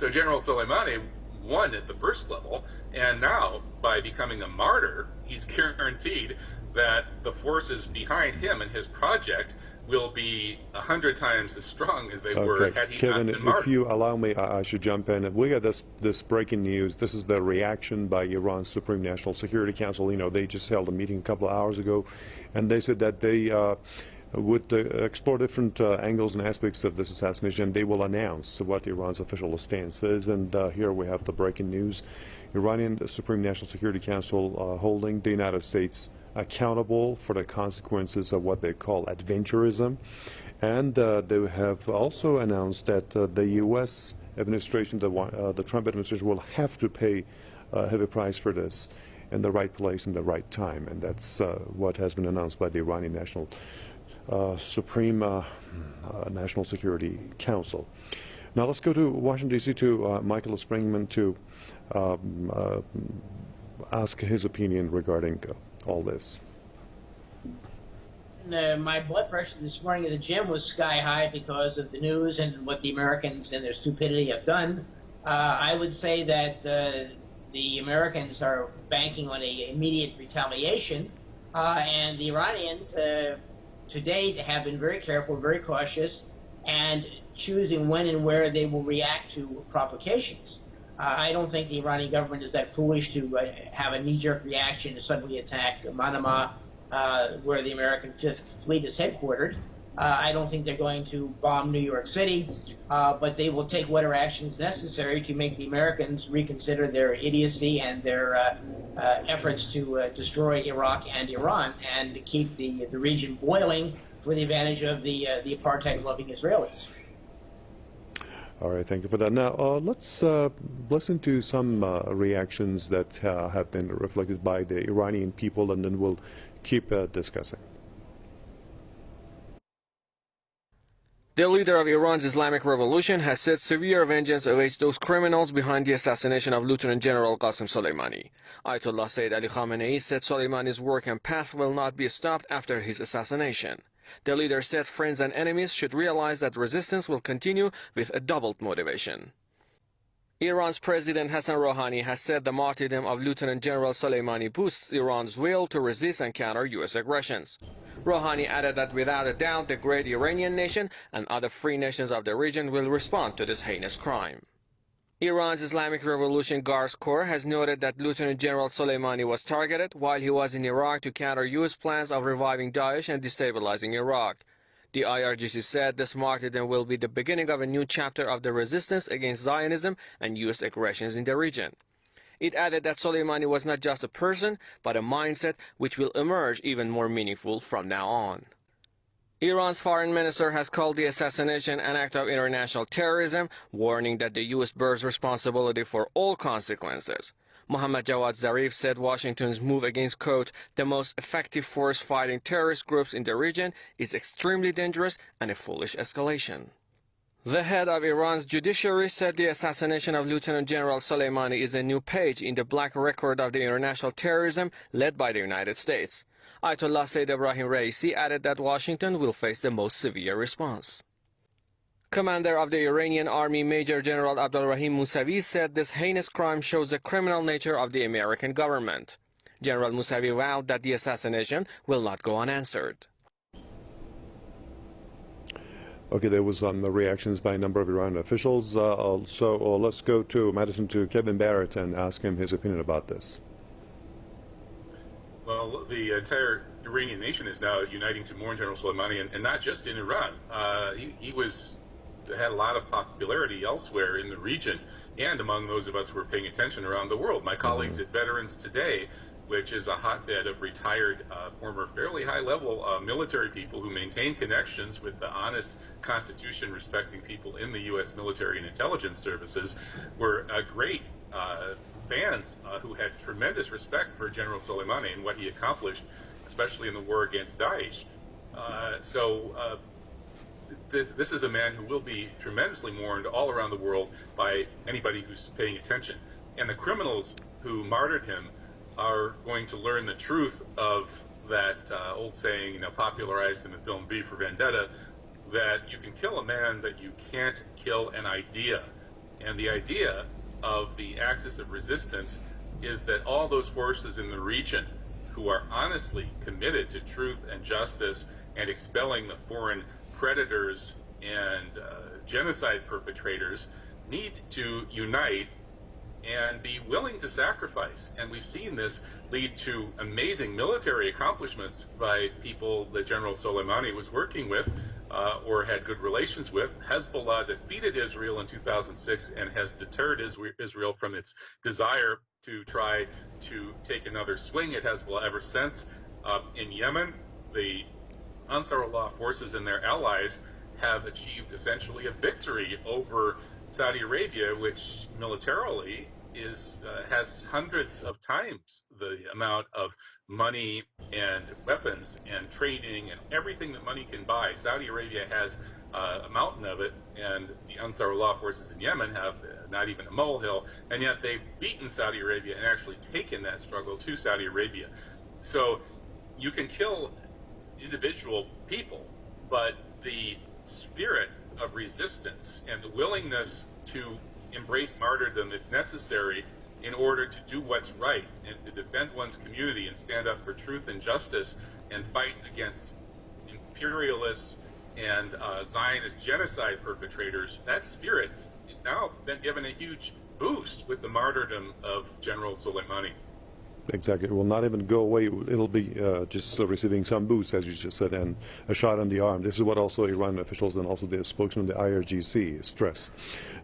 So General Soleimani won at the first level, and now by becoming a martyr, he's guaranteed that the forces behind him and his project will be 100 times as strong as they were had he Kevin, not been martyred. if you allow me, I should jump in. We got this breaking news. This is the reaction by Iran's Supreme National Security Council. You know, they just held a meeting a couple of hours ago, and they said that they would explore different angles and aspects of this assassination. They will announce what Iran's official stance is. And here we have the breaking news. Iranian Supreme National Security Council holding the United States accountable for the consequences of what they call adventurism. And they have also announced that the U.S. administration, the Trump administration, will have to pay a heavy price for this in the right place in the right time. And that's what has been announced by the Iranian Supreme National Security Council. Now let's go to Washington, D.C. to Michael Springman to ask his opinion regarding all this. My blood pressure this morning at the gym was sky high because of the news and what the Americans and their stupidity have done. I would say that the Americans are banking on an immediate retaliation, and the Iranians to date have been very careful, very cautious, and choosing when and where they will react to provocations. I don't think the Iranian government is that foolish to have a knee-jerk reaction to suddenly attack Manama, where the American Fifth Fleet is headquartered. I don't think they're going to bomb New York City, but they will take whatever actions necessary to make the Americans reconsider their idiocy and their efforts to destroy Iraq and Iran and to keep the region boiling for the advantage of the apartheid-loving Israelis. All right, thank you for that. Now, let's listen to some reactions that have been reflected by the Iranian people, and then we'll keep discussing. The leader of Iran's Islamic Revolution has said severe vengeance awaits those criminals behind the assassination of Lieutenant General Qasem Soleimani. Ayatollah Sayyid Ali Khamenei said Soleimani's work and path will not be stopped after his assassination. The leader said friends and enemies should realize that resistance will continue with a doubled motivation. Iran's President Hassan Rouhani has said the martyrdom of Lieutenant General Soleimani boosts Iran's will to resist and counter U.S. aggressions. Rouhani added that without a doubt the great Iranian nation and other free nations of the region will respond to this heinous crime. Iran's Islamic Revolution Guards Corps has noted that Lieutenant General Soleimani was targeted while he was in Iraq to counter U.S. plans of reviving Daesh and destabilizing Iraq. The IRGC said this martyrdom will be the beginning of a new chapter of the resistance against Zionism and U.S. aggressions in the region. It added that Soleimani was not just a person, but a mindset which will emerge even more meaningful from now on. Iran's foreign minister has called the assassination an act of international terrorism, warning that the U.S. bears responsibility for all consequences. Mohammad Jawad Zarif said Washington's move against, quote, the most effective force fighting terrorist groups in the region is extremely dangerous and a foolish escalation. The head of Iran's judiciary said the assassination of Lieutenant General Soleimani is a new page in the black record of the international terrorism led by the United States. Ayatollah Sayyid Ebrahim Raisi added that Washington will face the most severe response. Commander of the Iranian Army Major General Abdulrahim Mousavi said this heinous crime shows the criminal nature of the American government. General Mousavi vowed that the assassination will not go unanswered. Okay, there was some reactions by a number of Iranian officials. Let's go to Madison, to Kevin Barrett, and ask him his opinion about this. Well, the entire Iranian nation is now uniting to mourn General Soleimani, and not just in Iran. He had a lot of popularity elsewhere in the region and among those of us who are paying attention around the world. My colleagues at Veterans Today, which is a hotbed of retired, former fairly high-level military people who maintain connections with the honest, Constitution-respecting people in the U.S. military and intelligence services, were great fans who had tremendous respect for General Soleimani and what he accomplished, especially in the war against Daesh. This is a man who will be tremendously mourned all around the world by anybody who's paying attention. And the criminals who martyred him are going to learn the truth of that old saying, popularized in the film V for Vendetta, that you can kill a man, but you can't kill an idea. And the idea of the axis of resistance is that all those forces in the region who are honestly committed to truth and justice and expelling the foreign predators and genocide perpetrators need to unite and be willing to sacrifice. And we've seen this lead to amazing military accomplishments by people that General Soleimani was working with or had good relations with. Hezbollah defeated Israel in 2006 and has deterred Israel from its desire to try to take another swing at Hezbollah ever since. In Yemen, the Ansarullah forces and their allies have achieved essentially a victory over Saudi Arabia, which militarily has hundreds of times the amount of money and weapons and training and everything that money can buy. Saudi Arabia has a mountain of it, and the Ansarullah forces in Yemen have not even a molehill, and yet they've beaten Saudi Arabia and actually taken that struggle to Saudi Arabia. So you can kill individual people, but the spirit of resistance and the willingness to embrace martyrdom if necessary in order to do what's right and to defend one's community and stand up for truth and justice and fight against imperialists and Zionist genocide perpetrators, that spirit has now been given a huge boost with the martyrdom of General Soleimani. Exactly. It will not even go away. It'll be just receiving some boost, as you just said, and a shot on the arm. This is what also Iranian officials and also the spokesman of the IRGC stress.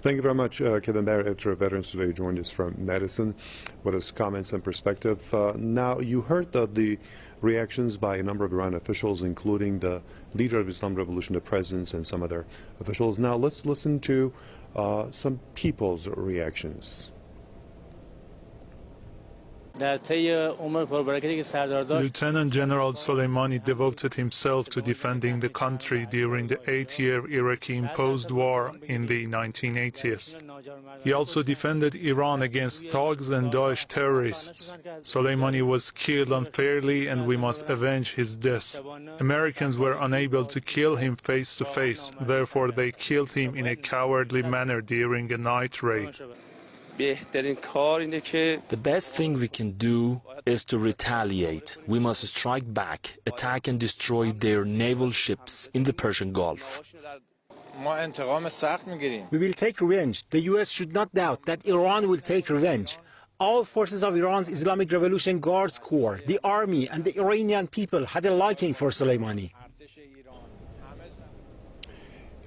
Thank you very much, Kevin Barrett, editor of Veterans Today, joined us from Madison with his comments and perspective. Now, you heard the reactions by a number of Iranian officials, including the leader of the Islamic Revolution, the president, and some other officials. Now, let's listen to some people's reactions. Lieutenant General Soleimani devoted himself to defending the country during the 8-year Iraqi-imposed war in the 1980s. He also defended Iran against thugs and Daesh terrorists. Soleimani was killed unfairly, and we must avenge his death. Americans were unable to kill him face to face, therefore they killed him in a cowardly manner during a night raid. The best thing we can do is to retaliate. We must strike back, attack and destroy their naval ships in the Persian Gulf. We will take revenge. The U.S. should not doubt that Iran will take revenge. All forces of Iran's Islamic Revolution Guards Corps, the army and the Iranian people had a liking for Soleimani.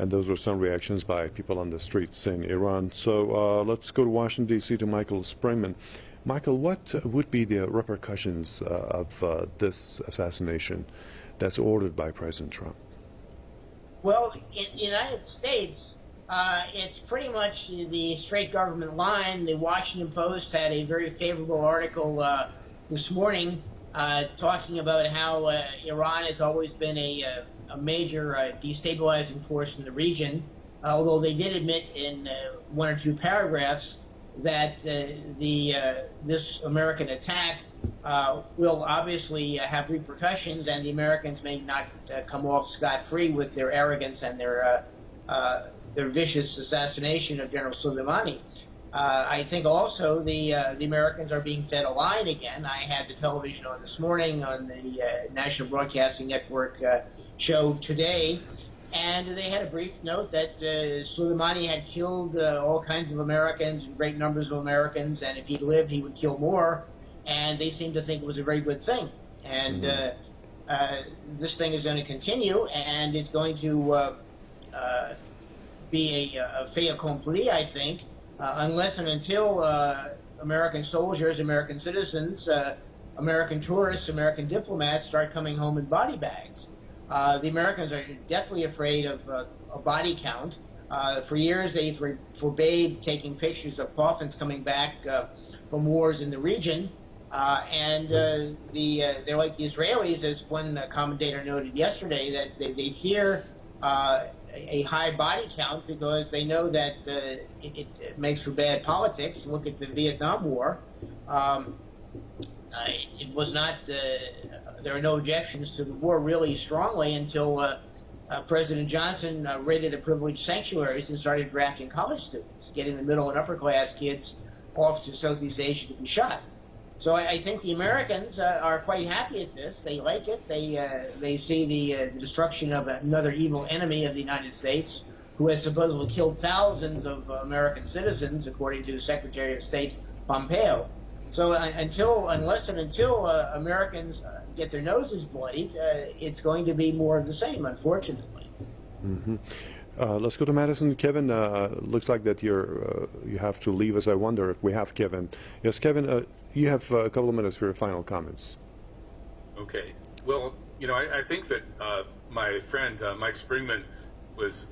And those were some reactions by people on the streets in Iran. So let's go to Washington, D.C. to Michael Springman. Michael, what would be the repercussions of this assassination that's ordered by President Trump? Well, in the United States, It's pretty much the straight government line. The Washington Post had a very favorable article this morning talking about how Iran has always been a major destabilizing force in the region, although they did admit in one or two paragraphs that this American attack will obviously have repercussions, and the Americans may not come off scot-free with their arrogance and their vicious assassination of General Soleimani. I think also the Americans are being fed a line again. I had the television on this morning on the National Broadcasting Network show today, and they had a brief note that Soleimani had killed all kinds of Americans, great numbers of Americans, and if he'd lived, he would kill more. And they seem to think it was a very good thing. And this thing is going to continue, and it's going to be a fait accompli, I think, unless and until American soldiers, American citizens, American tourists, American diplomats start coming home in body bags. The Americans are definitely afraid of a body count. For years, they forbade taking pictures of coffins coming back from wars in the region. They're like the Israelis, as one commentator noted yesterday, that they fear a high body count because they know that it makes for bad politics. Look at the Vietnam War. It was not, there were no objections to the war really strongly until President Johnson raided the privileged sanctuaries and started drafting college students, getting the middle and upper class kids off to Southeast Asia to be shot. So I think the Americans are quite happy at this. They like it. They see the destruction of another evil enemy of the United States, who has supposedly killed thousands of American citizens, according to Secretary of State Pompeo. So unless Americans get their noses bloodied, it's going to be more of the same, unfortunately. Mm-hmm. Let's go to Madison. Kevin, looks like that you have to leave us. I wonder if we have Kevin. Yes, Kevin, you have a couple of minutes for your final comments. Okay. Well, I think that my friend Mike Springman was,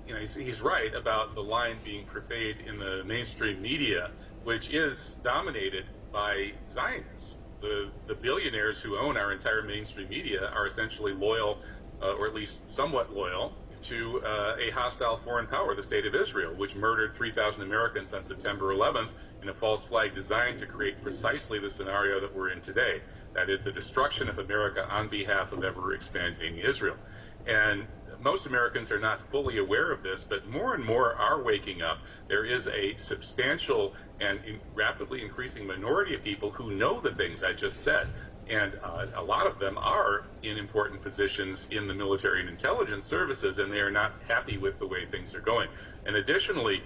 he's right about the line being purveyed in the mainstream media, which is dominated by Zionists. The billionaires who own our entire mainstream media are essentially loyal, or at least somewhat loyal, to a hostile foreign power, the State of Israel, which murdered 3,000 Americans on September 11th in a false flag designed to create precisely the scenario that we're in today. That is the destruction of America on behalf of ever-expanding Israel. And most Americans are not fully aware of this, but more and more are waking up. There is a substantial and rapidly increasing minority of people who know the things I just said. And a lot of them are in important positions in the military and intelligence services, and they are not happy with the way things are going. And additionally,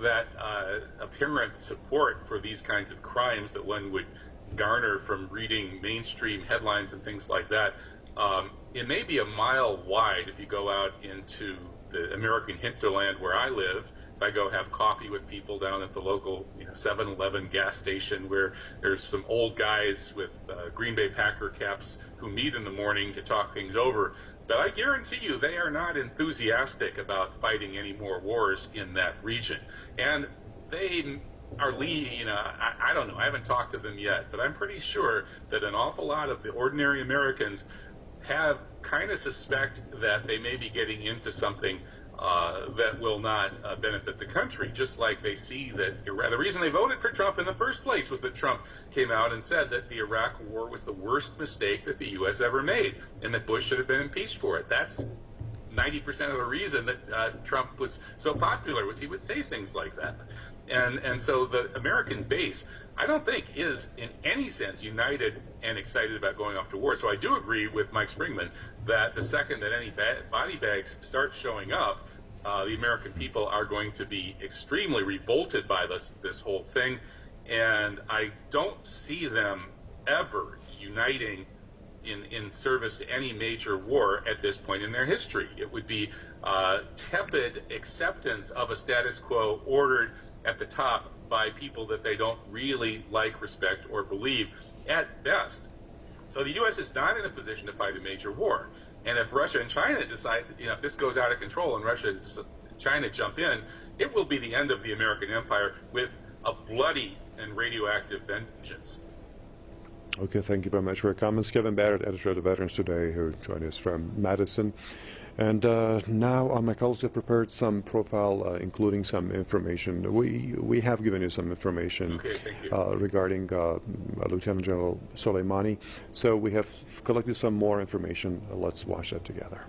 that apparent support for these kinds of crimes that one would garner from reading mainstream headlines and things like that, it may be a mile wide if you go out into the American hinterland where I live. If I go have coffee with people down at the local 7-Eleven gas station where there's some old guys with Green Bay Packer caps who meet in the morning to talk things over, but I guarantee you they are not enthusiastic about fighting any more wars in that region. And they are leading, I don't know, I haven't talked to them yet, but I'm pretty sure that an awful lot of the ordinary Americans have kind of suspect that they may be getting into something that will not benefit the country, just like they see that the reason they voted for Trump in the first place was that Trump came out and said that the Iraq war was the worst mistake that the U.S. ever made, and that Bush should have been impeached for it. That's 90% of the reason that Trump was so popular, was he would say things like that. And so the American base, I don't think, is in any sense united and excited about going off to war. So I do agree with Mike Springman that the second that any body bags start showing up, the American people are going to be extremely revolted by this whole thing. And I don't see them ever uniting in service to any major war at this point in their history. It would be tepid acceptance of a status quo ordered at the top by people that they don't really like, respect, or believe at best. So the U.S. is not in a position to fight a major war. And if Russia and China decide, if this goes out of control and Russia China jump in, it will be the end of the American empire with a bloody and radioactive vengeance. Okay, thank you very much for your comments. Kevin Barrett, editor of the Veterans Today, who joined us from Madison. And now my colleagues have prepared some profile, including some information. We have given you some information regarding Lieutenant General Soleimani. So we have collected some more information. Let's watch that together.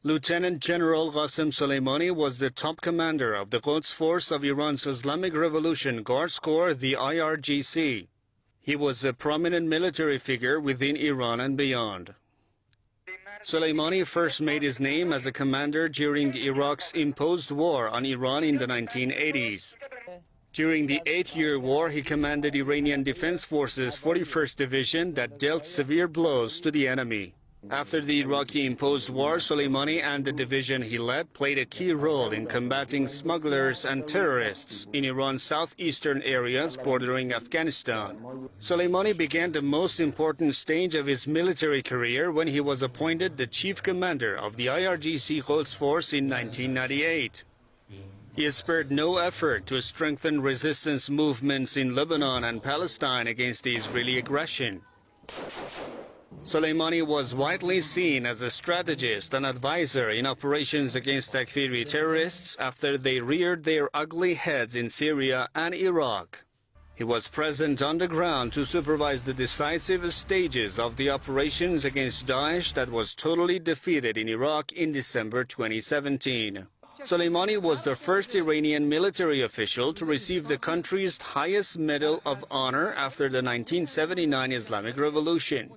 Lieutenant General Qasem Soleimani was the top commander of the Quds Force of Iran's Islamic Revolution Guards Corps, the IRGC. He was a prominent military figure within Iran and beyond. Soleimani first made his name as a commander during Iraq's imposed war on Iran in the 1980s. During the 8-year war, he commanded Iranian Defense Forces 41st Division that dealt severe blows to the enemy. After the Iraqi imposed war, Soleimani and the division he led played a key role in combating smugglers and terrorists in Iran's southeastern areas bordering Afghanistan. Soleimani began the most important stage of his military career when he was appointed the chief commander of the IRGC Quds Force in 1998. He has spared no effort to strengthen resistance movements in Lebanon and Palestine against the Israeli aggression. Soleimani was widely seen as a strategist and advisor in operations against Takfiri terrorists after they reared their ugly heads in Syria and Iraq. He was present on the ground to supervise the decisive stages of the operations against Daesh that was totally defeated in Iraq in December 2017. Soleimani was the first Iranian military official to receive the country's highest medal of honor after the 1979 Islamic Revolution.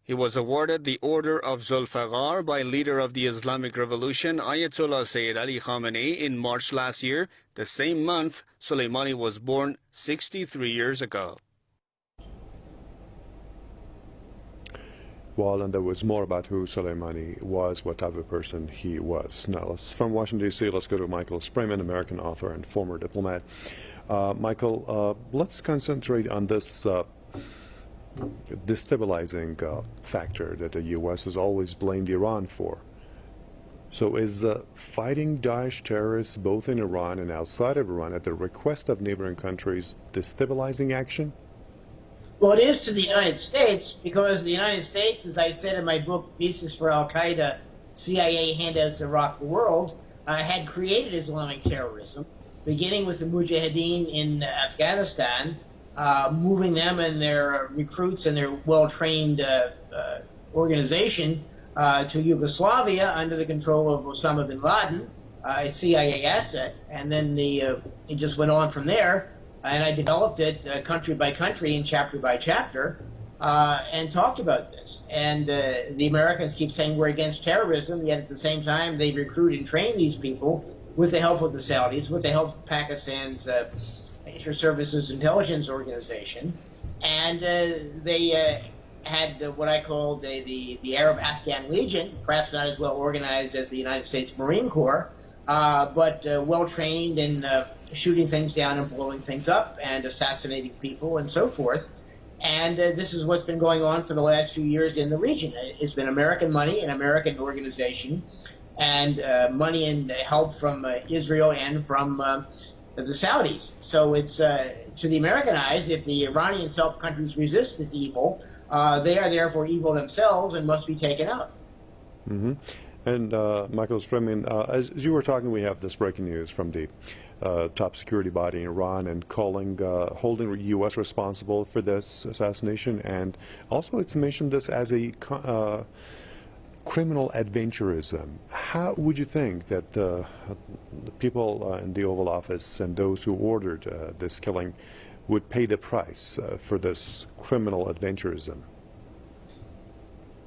He was awarded the Order of Zulfiqar by leader of the Islamic Revolution, Ayatollah Sayyid Ali Khamenei, in March last year, the same month Soleimani was born 63 years ago. Well, and there was more about who Soleimani was, what type of person he was. Now, from Washington, D.C., let's go to Michael Sprayman, American author and former diplomat. Michael, let's concentrate on this destabilizing factor that the U.S. has always blamed Iran for. So is fighting Daesh terrorists both in Iran and outside of Iran at the request of neighboring countries destabilizing action? Well, it is to the United States because the United States, as I said in my book, Visas for Al-Qaeda, CIA Handouts that Rock the World, had created Islamic terrorism, beginning with the Mujahideen in Afghanistan, moving them and their recruits and their well-trained organization to Yugoslavia under the control of Osama bin Laden, a CIA asset, and then it just went on from there. And I developed it country by country and chapter by chapter and talked about this. And the Americans keep saying we're against terrorism, yet at the same time they recruit and train these people with the help of the Saudis, with the help of Pakistan's Inter-Services Intelligence Organization. And they had what I call the Arab-Afghan Legion, perhaps not as well organized as the United States Marine Corps, but well-trained in shooting things down and blowing things up and assassinating people and so forth. And this is what's been going on for the last few years in the region. It's been American money and American organization and money and help from Israel and from the Saudis. So it's, to the American eyes, if the Iranians help countries resist this evil, they are therefore evil themselves and must be taken out. Mm-hmm. And Michael Sprayman, as you were talking, we have this breaking news from the top security body in Iran and holding the U.S. responsible for this assassination, and also it's mentioned this as a criminal adventurism. How would you think that the people in the Oval Office and those who ordered this killing would pay the price for this criminal adventurism?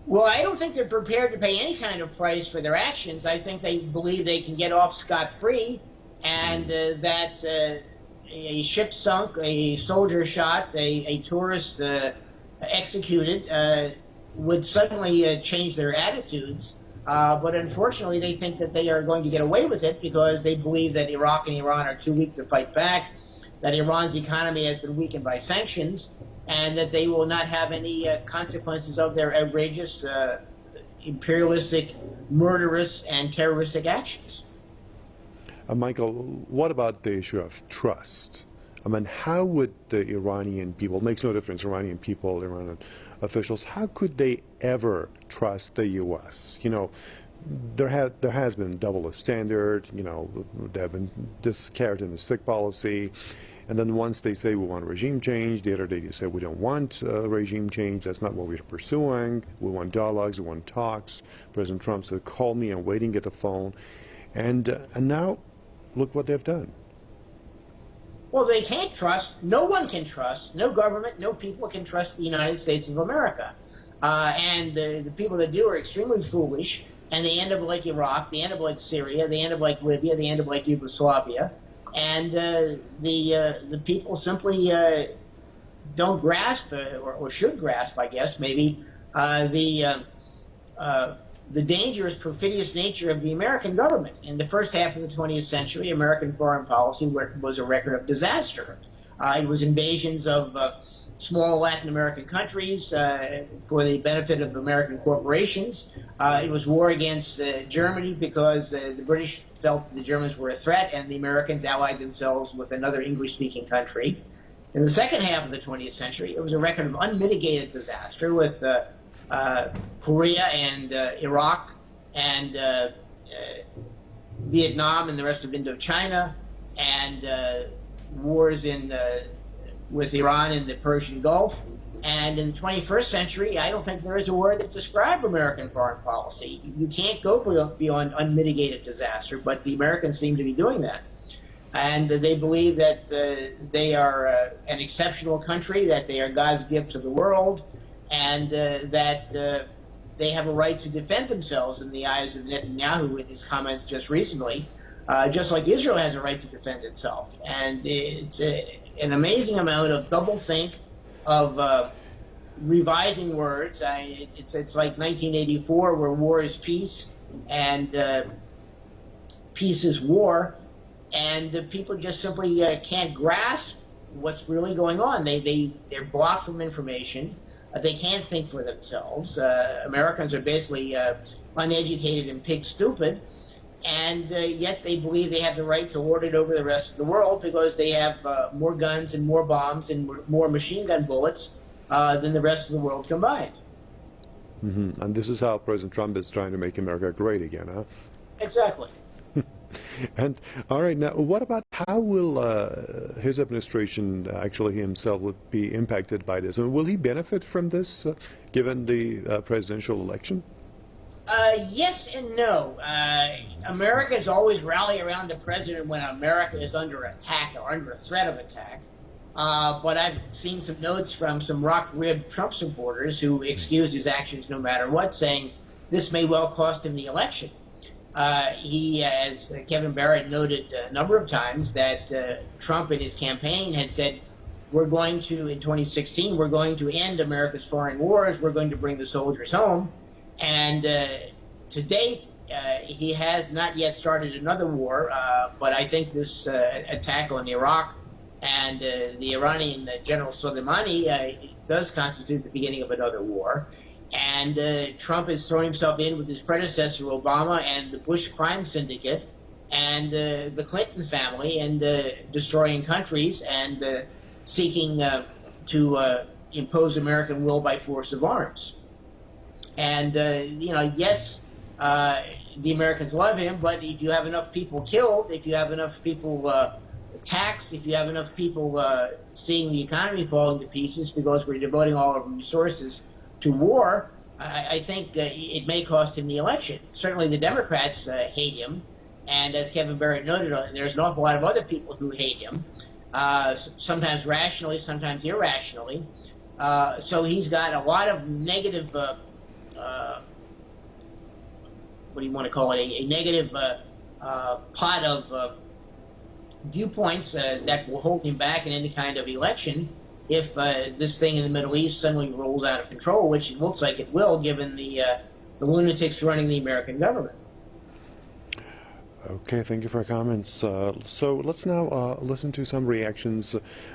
Well, I don't think they're prepared to pay any kind of price for their actions. I think they believe they can get off scot-free, and that a ship sunk, a soldier shot, a tourist executed would suddenly change their attitudes. But unfortunately, they think that they are going to get away with it because they believe that Iraq and Iran are too weak to fight back, that Iran's economy has been weakened by sanctions, and that they will not have any consequences of their outrageous imperialistic, murderous, and terroristic actions. Michael, what about the issue of trust? I mean, how would the Iranian people, makes no difference, Iranian people, Iranian officials, how could they ever trust the U.S.? You know, there has been double standard, you know, there have been this carrot and the stick policy, and then once they say we want regime change, the other day they say we don't want regime change, that's not what we're pursuing, we want dialogues, we want talks. President Trump said, call me, I'm waiting at the phone, and now look what they've done. Well, they can't trust, no one can trust, no government, no people can trust the United States of America. And the people that do are extremely foolish, and they end up like Iraq, they end up like Syria, they end up like Libya, they end up like Yugoslavia. And the people simply don't grasp, or should grasp, I guess, maybe, the dangerous, perfidious nature of the American government. In the first half of the 20th century, American foreign policy was a record of disaster. It was invasions of small Latin American countries for the benefit of American corporations. It was war against Germany because the British felt the Germans were a threat, and the Americans allied themselves with another English-speaking country. In the second half of the 20th century, it was a record of unmitigated disaster with Korea and Iraq and Vietnam and the rest of Indochina, and wars with Iran in the Persian Gulf. And in the 21st century, I don't think there is a word that describes American foreign policy. You can't go beyond unmitigated disaster, but the Americans seem to be doing that. And they believe that they are an exceptional country, that they are God's gift to the world, and that they have a right to defend themselves in the eyes of Netanyahu in his comments just recently, just like Israel has a right to defend itself. And it's an amazing amount of doublethink, of revising words. It's like 1984, where war is peace and peace is war, and people just simply can't grasp what's really going on. They're blocked from information. They can't think for themselves. Americans are basically uneducated and pig stupid, and yet they believe they have the right to lord it over the rest of the world because they have more guns and more bombs and more machine gun bullets than the rest of the world combined. Mm-hmm. And this is how President Trump is trying to make America great again, huh? Exactly. And all right, now what about how will his administration actually himself would be impacted by this? And will he benefit from this, given the presidential election? Yes and no. Americans always rally around the president when America is under attack or under threat of attack. But I've seen some notes from some rock-ribbed Trump supporters who excuse his actions no matter what, saying this may well cost him the election. He, as Kevin Barrett noted a number of times, that Trump in his campaign had said, we're going to, in 2016, we're going to end America's foreign wars, we're going to bring the soldiers home. And to date, he has not yet started another war, but I think this attack on Iraq and the Iranian General Soleimani does constitute the beginning of another war. And Trump has thrown himself in with his predecessor Obama and the Bush crime syndicate and the Clinton family, and destroying countries and seeking to impose American will by force of arms. And you know, yes, the Americans love him, but if you have enough people killed, if you have enough people taxed, if you have enough people seeing the economy falling to pieces because we're devoting all of our resources to war, I think it may cost him the election. Certainly the Democrats hate him, and as Kevin Barrett noted, there's an awful lot of other people who hate him, sometimes rationally, sometimes irrationally. So he's got a lot of negative, what do you want to call it, a negative pot of viewpoints that will hold him back in any kind of election if this thing in the Middle East suddenly rolls out of control, which it looks like it will, given the lunatics running the American government. Okay, thank you for your comments. So let's now listen to some reactions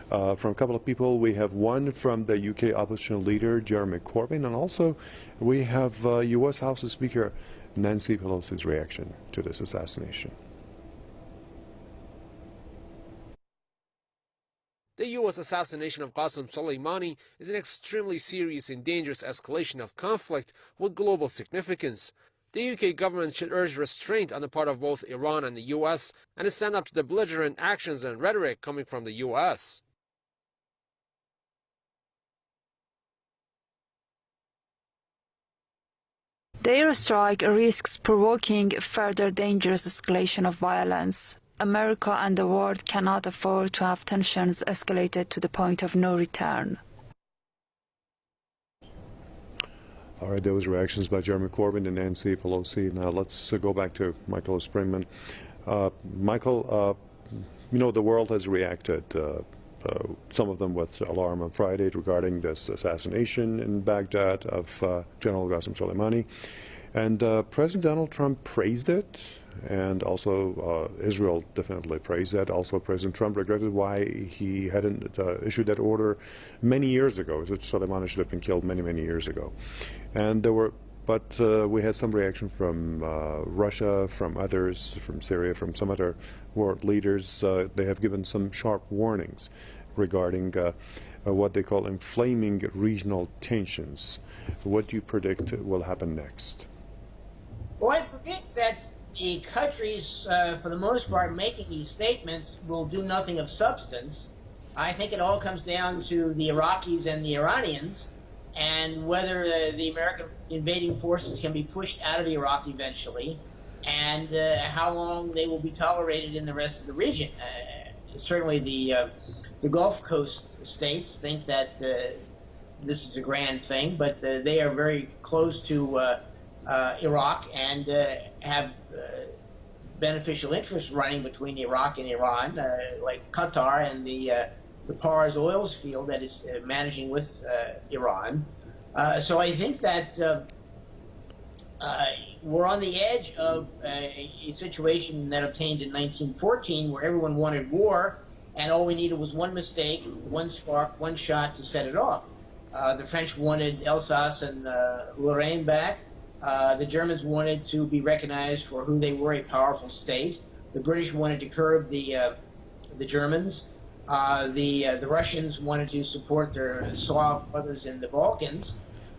from a couple of people. We have one from the UK opposition leader, Jeremy Corbyn, and also we have U.S. House Speaker Nancy Pelosi's reaction to this assassination. The U.S. assassination of Qasem Soleimani is an extremely serious and dangerous escalation of conflict with global significance. The UK government should urge restraint on the part of both Iran and the US and stand up to the belligerent actions and rhetoric coming from the US. The airstrike risks provoking further dangerous escalation of violence. America and the world cannot afford to have tensions escalated to the point of no return. All right, those reactions by Jeremy Corbyn and Nancy Pelosi. Now let's go back to Michael Springman. Michael, you know, the world has reacted, some of them with alarm on Friday regarding this assassination in Baghdad of General Qasem Soleimani. And President Donald Trump praised it, and also Israel definitely praised that. Also, President Trump regretted why he hadn't issued that order many years ago, that Soleimani should have been killed many, many years ago. And there were, but we had some reaction from Russia, from others, from Syria, from some other world leaders. They have given some sharp warnings regarding what they call inflaming regional tensions. What do you predict will happen next? Well, I predict that the countries, for the most part, making these statements will do nothing of substance. I think it all comes down to the Iraqis and the Iranians, and whether the American invading forces can be pushed out of Iraq eventually, and how long they will be tolerated in the rest of the region. Certainly the Gulf Coast states think that this is a grand thing, but they are very close to Iraq and have beneficial interests running between Iraq and Iran, like Qatar and the Pars oil field that is managing with Iran. So I think that we're on the edge of a situation that obtained in 1914 where everyone wanted war, and all we needed was one mistake, one spark, one shot to set it off. The French wanted Alsace and Lorraine back. The Germans wanted to be recognized for who they were, a powerful state. The British wanted to curb the Germans. The Russians wanted to support their Slav brothers in the Balkans.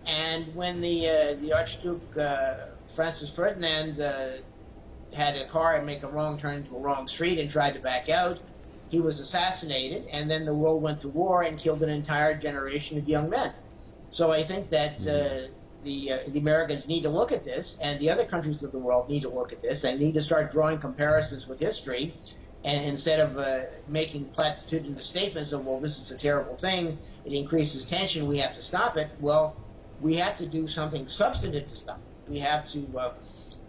And when the Archduke Francis Ferdinand had a car make a wrong turn into a wrong street and tried to back out, he was assassinated, and then the world went to war and killed an entire generation of young men. So I think that the Americans need to look at this, and the other countries of the world need to look at this. They need to start drawing comparisons with history, and instead of making platitudinous statements of, well, this is a terrible thing, it increases tension, we have to stop it. Well, we have to do something substantive to stop it. We have to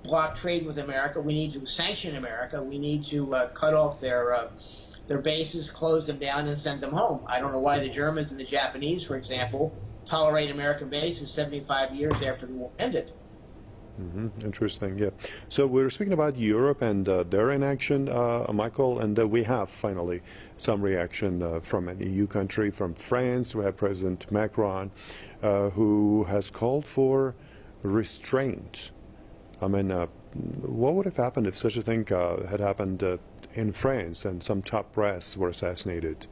block trade with America. We need to sanction America. We need to cut off their bases, close them down, and send them home. I don't know why the Germans and the Japanese, for example, tolerate American bases 75 years after the war ended. Interesting, yeah. So we're speaking about Europe and their inaction, Michael, and we have finally some reaction from an EU country, from France. We have President Macron, who has called for restraint. I mean, what would have happened if such a thing had happened in France and some top brass were assassinated?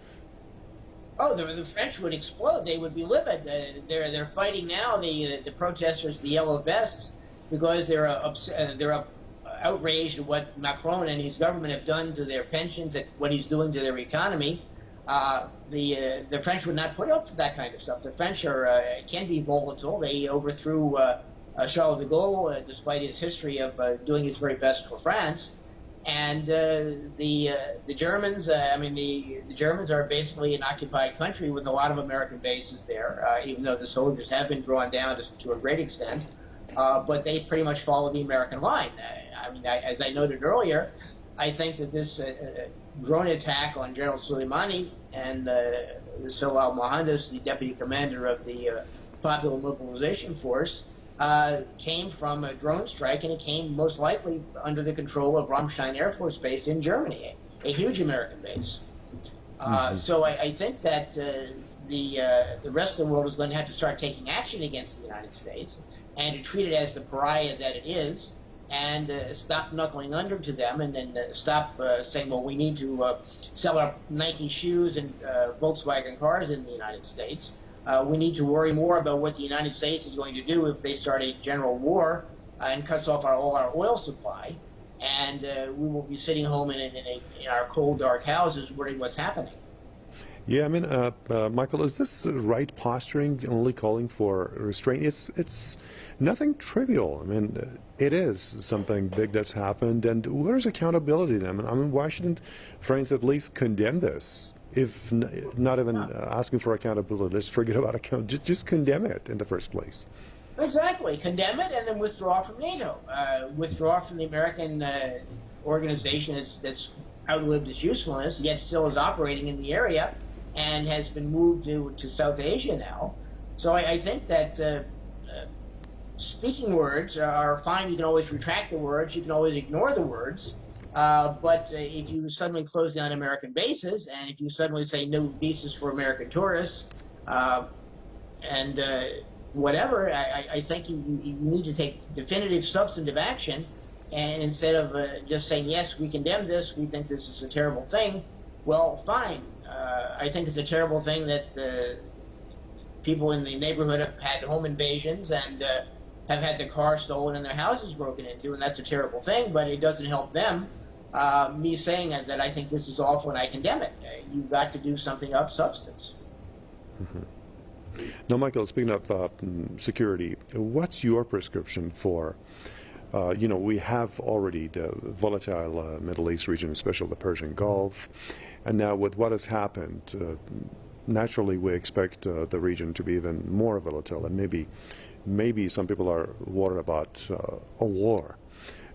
Oh, the French would explode. They would be livid. They're fighting now, the protesters, the yellow vests, because they're outraged at what Macron and his government have done to their pensions, at what he's doing to their economy. The French would not put up with that kind of stuff. The French can be volatile. They overthrew Charles de Gaulle, despite his history of doing his very best for France. And the Germans, the Germans are basically an occupied country with a lot of American bases there, even though the soldiers have been drawn down to a great extent. But they pretty much follow the American line. As I noted earlier, I think that this drone attack on General Soleimani and Salal Mohandes, the deputy commander of the Popular Mobilization Force, came from a drone strike, and it came most likely under the control of Ramstein Air Force Base in Germany, a huge American base. So I think that the rest of the world is going to have to start taking action against the United States and to treat it as the pariah that it is, and stop knuckling under to them, and then stop saying, well, we need to sell our Nike shoes and Volkswagen cars in the United States. We need to worry more about what the United States is going to do if they start a general war and cuts off all our oil supply, and we will be sitting home in our cold, dark houses worrying what's happening. Yeah, I mean, Michael, is this right posturing, only calling for restraint? It's nothing trivial. I mean, it is something big that's happened, and where's accountability then? I mean, why shouldn't France at least condemn this? If not even asking for accountability, let's forget about just condemn it in the first place. Exactly. Condemn it and then withdraw from NATO. Withdraw from the American organization that's outlived its usefulness, yet still is operating in the area and has been moved to South Asia now. So I think that speaking words are fine. You can always retract the words. You can always ignore the words. But if you suddenly close down American bases, and if you suddenly say no visas for American tourists, and whatever, I think you need to take definitive substantive action, and instead of just saying, yes, we condemn this, we think this is a terrible thing, well, fine. I think it's a terrible thing that people in the neighborhood have had home invasions and have had their cars stolen and their houses broken into, and that's a terrible thing, but it doesn't help them. Me saying that I think this is awful and I condemn it. You've got to do something of substance. Now, Michael, speaking of security, what's your prescription for, we have already the volatile Middle East region, especially the Persian Gulf, and now with what has happened, naturally we expect the region to be even more volatile, and maybe some people are worried about a war.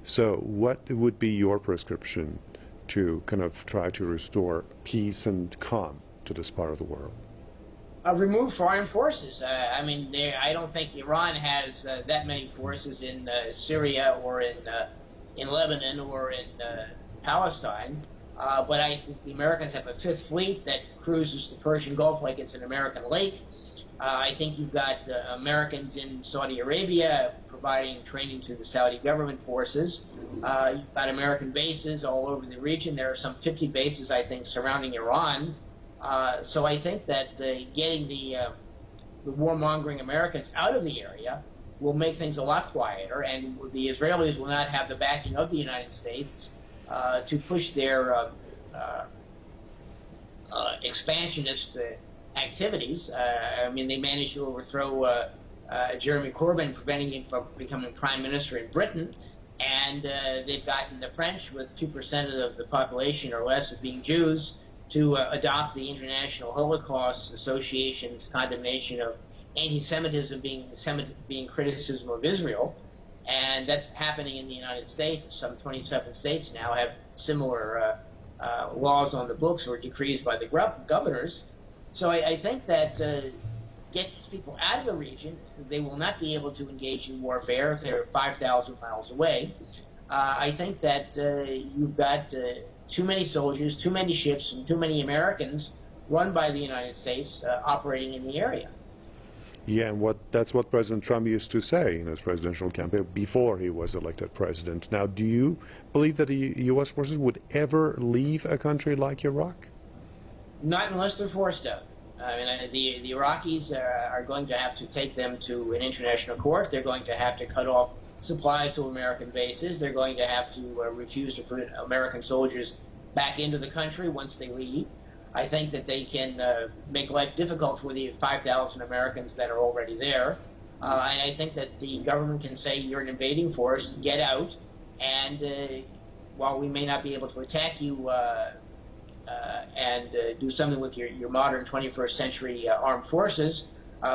So what would be your prescription to kind of try to restore peace and calm to this part of the world? Remove foreign forces. I mean, I don't think Iran has that many forces in Syria or in Lebanon or in Palestine. But I think the Americans have a fifth fleet that cruises the Persian Gulf like it's an American lake. I think you've got Americans in Saudi Arabia providing training to the Saudi government forces. You've got American bases all over the region. There are some 50 bases, I think, surrounding Iran. So I think that getting the warmongering Americans out of the area will make things a lot quieter, and the Israelis will not have the backing of the United States to push their expansionist activities. I mean, they managed to overthrow Jeremy Corbyn, preventing him from becoming prime minister in Britain, and they've gotten the French, with 2% of the population or less of being Jews, to adopt the International Holocaust Association's condemnation of anti-Semitism being criticism of Israel. And that's happening in the United States. Some 27 states now have similar laws on the books or decrees by the governors. So I think that get these people out of the region. They will not be able to engage in warfare if they're 5,000 miles away. I think that you've got too many soldiers, too many ships, and too many Americans run by the United States operating in the area. Yeah, and that's what President Trump used to say in his presidential campaign before he was elected president. Now, do you believe that the U.S. forces would ever leave a country like Iraq? Not unless they're forced out. I mean, the Iraqis are going to have to take them to an international court. They're going to have to cut off supplies to American bases. They're going to have to refuse to put American soldiers back into the country once they leave. I think that they can make life difficult for the 5,000 Americans that are already there. And I think that the government can say, you're an invading force, get out, and while we may not be able to attack you and do something with your modern 21st century armed forces,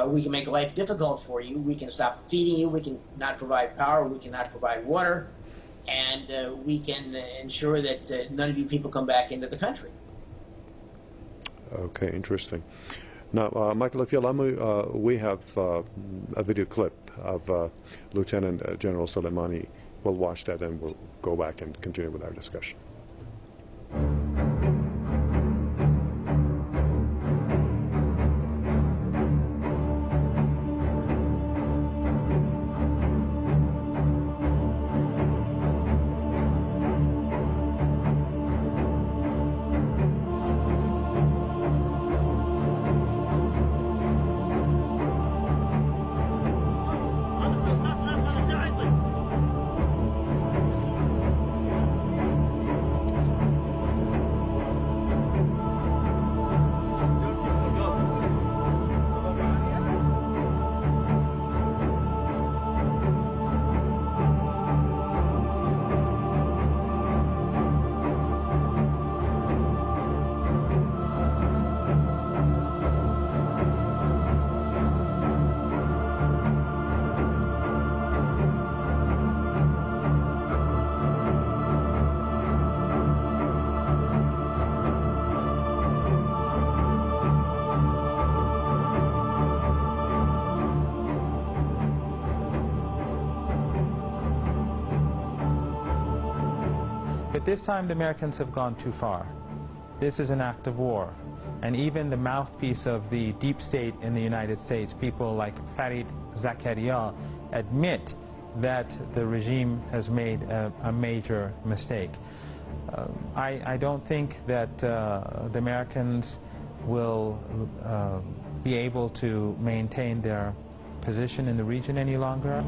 we can make life difficult for you. We can stop feeding you. We can not provide power. We cannot provide water. And we can ensure that none of you people come back into the country. Okay, interesting. Now, Michael, if you allow me, we have a video clip of Lieutenant General Soleimani. We'll watch that and we'll go back and continue with our discussion. But this time the Americans have gone too far. This is an act of war. And even the mouthpiece of the deep state in the United States, people like Fareed Zakaria, admit that the regime has made a major mistake. I don't think that the Americans will be able to maintain their position in the region any longer.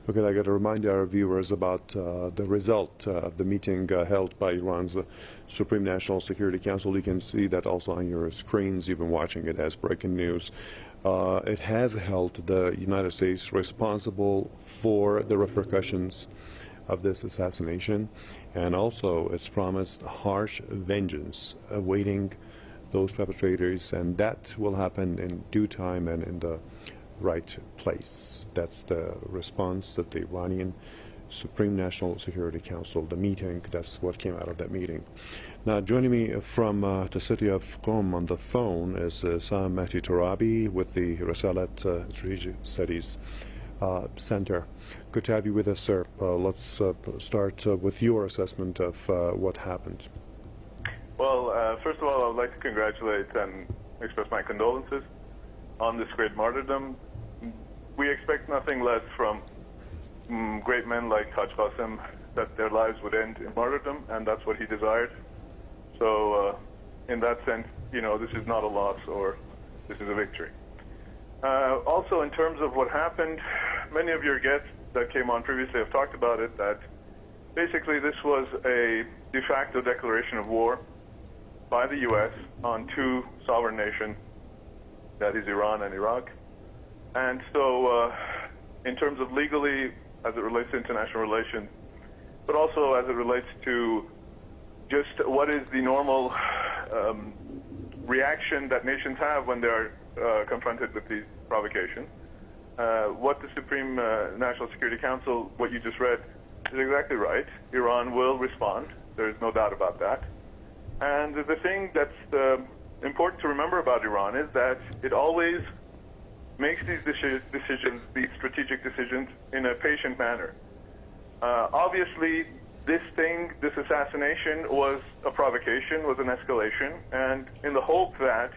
Okay, I got to remind our viewers about the result of the meeting held by Iran's Supreme National Security Council. You can see that also on your screens. You've been watching it as breaking news. It has held the United States responsible for the repercussions of this assassination, and also it's promised harsh vengeance awaiting those perpetrators, and that will happen in due time and in the right place. That's the response that the Iranian Supreme National Security Council, the meeting. That's what came out of that meeting. Now, joining me from the city of Qom on the phone is Sam Mahdi Torabi with the Rasalat Strategic Studies Center. Good to have you with us, sir. Let's start with your assessment of what happened. Well, first of all, I would like to congratulate and express my condolences on this great martyrdom. We expect nothing less from great men like Haj Qasim, that their lives would end in martyrdom, and that's what he desired. So in that sense, you know, this is not a loss, or this is a victory. Also, in terms of what happened, many of your guests that came on previously have talked about it, that basically this was a de facto declaration of war by the U.S. on two sovereign nations, that is Iran and Iraq. And so in terms of legally, as it relates to international relations, but also as it relates to just what is the normal reaction that nations have when they are confronted with these provocations. What the Supreme National Security Council, what you just read, is exactly right. Iran will respond. There is no doubt about that. And the thing that's important to remember about Iran is that it always makes these decisions, these strategic decisions, in a patient manner. Obviously, this assassination was a provocation, was an escalation, and in the hope that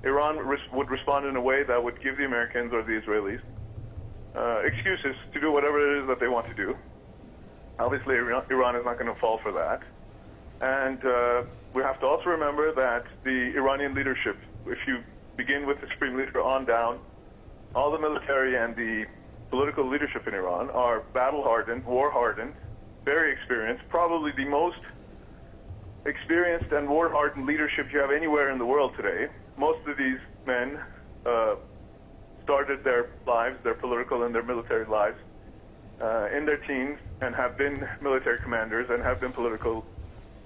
Iran would respond in a way that would give the Americans or the Israelis excuses to do whatever it is that they want to do. Obviously, Iran is not going to fall for that. And we have to also remember that the Iranian leadership, if you begin with the supreme leader on down, all the military and the political leadership in Iran are battle-hardened, war-hardened, very experienced, probably the most experienced and war-hardened leadership you have anywhere in the world today. Most of these men started their lives, their political and their military lives, in their teens, and have been military commanders and have been political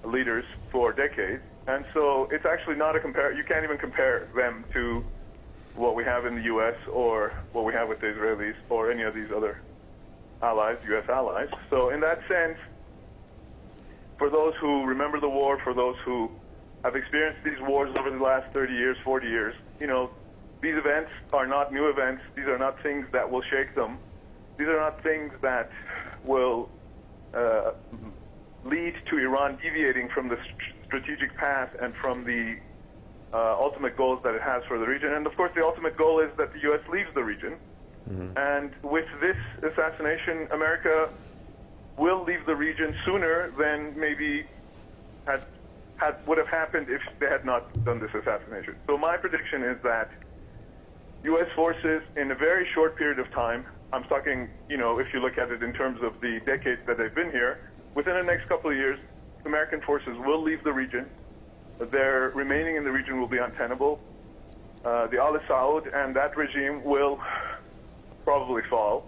leaders for decades. And so it's actually not you can't even compare them to what we have in the U.S. or what we have with the Israelis or any of these other allies, U.S. allies. So in that sense, for those who remember the war, for those who have experienced these wars over the last 30 years, 40 years, you know, these events are not new events. These are not things that will shake them. These are not things that will lead to Iran deviating from the strategic path and from the ultimate goals that it has for the region. And of course, the ultimate goal is that the U.S. leaves the region. Mm-hmm. And with this assassination, America will leave the region sooner than maybe would have happened if they had not done this assassination. So my prediction is that U.S. forces, in a very short period of time, I'm talking, you know, if you look at it in terms of the decades that they've been here, within the next couple of years, American forces will leave the region. Their remaining in the region will be untenable. The Al Saud and that regime will probably fall.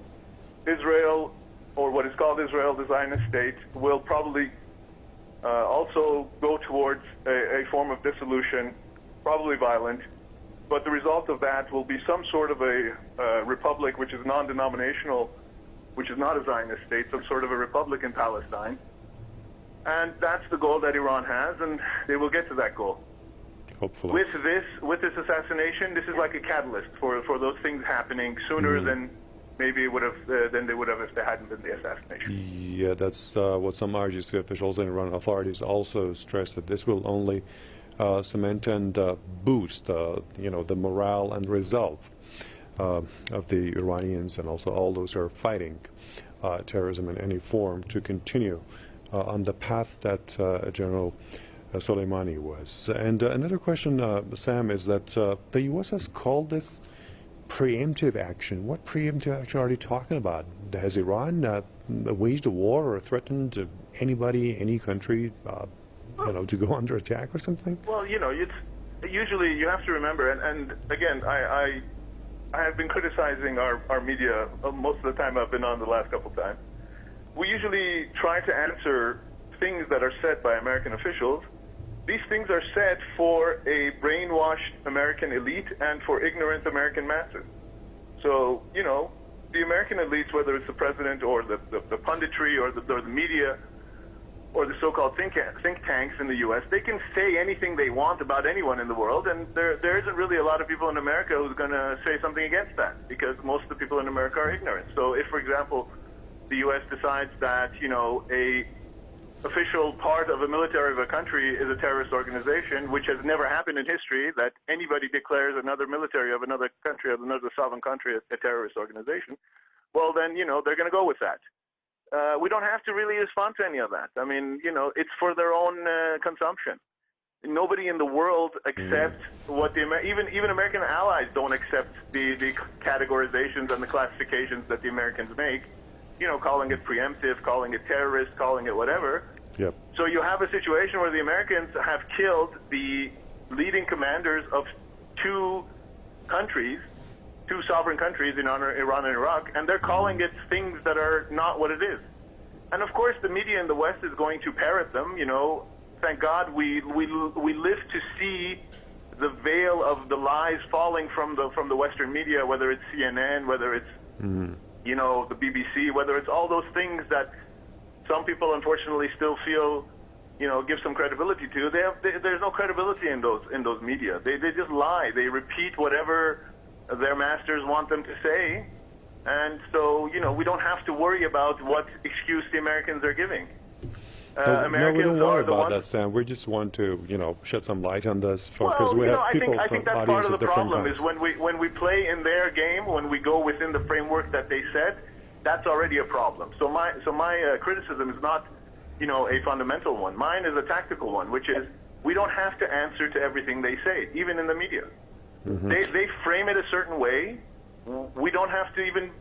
Israel, or what is called Israel, the Zionist state, will probably also go towards a form of dissolution, probably violent. But the result of that will be some sort of a republic which is non-denominational, which is not a Zionist state, some sort of a republic in Palestine. And that's the goal that Iran has, and they will get to that goal. Hopefully. With this assassination, this is like a catalyst for those things happening sooner than maybe it would have than they would have if there hadn't been the assassination. Yeah, that's what some IRGC officials and Iranian authorities also stress, that this will only cement and boost, you know, the morale and resolve of the Iranians and also all those who are fighting terrorism in any form to continue on the path that General Soleimani was. And another question, Sam, is that the U.S. has called this preemptive action. What preemptive action are they talking about? Has Iran waged a war or threatened anybody, any country, you know, to go under attack or something? Well, you know, usually you have to remember, and again, I have been criticizing our media most of the time I've been on the last couple of times. We usually try to answer things that are said by American officials. These things are said for a brainwashed American elite and for ignorant American masses. So, you know, the American elites, whether it's the president or the punditry or the media or the so-called think tanks in the U.S., they can say anything they want about anyone in the world, and there isn't really a lot of people in America who's going to say something against that, because most of the people in America are ignorant. So if, for example, the U.S. decides that, you know, a official part of a military of a country is a terrorist organization, which has never happened in history, that anybody declares another military of another country, of another sovereign country, a terrorist organization, well, then, you know, they're going to go with that. We don't have to really respond to any of that. I mean, you know, it's for their own consumption. Nobody in the world accepts what even American allies don't accept the categorizations and the classifications that the Americans make. You know, calling it preemptive, calling it terrorist, calling it whatever. Yep. So you have a situation where the Americans have killed the leading commanders of two sovereign countries in Iran and Iraq, and they're calling it things that are not what it is. And of course, the media in the West is going to parrot them. You know, thank God we live to see the veil of the lies falling from the Western media, whether it's CNN, whether it's you know, the BBC, whether it's all those things that some people unfortunately still feel, you know, give some credibility to. There's no credibility in those media. They just lie. They repeat whatever their masters want them to say, and so, you know, we don't have to worry about what excuse the Americans are giving. No, we don't worry about that, Sam. We just want to, you know, shed some light on this, because we have people I think that's part of the problem is when we play in their game, when we go within the framework that they set, that's already a problem. So my criticism is not, you know, a fundamental one. Mine is a tactical one, which is we don't have to answer to everything they say, even in the media. They frame it a certain way. We don't have to even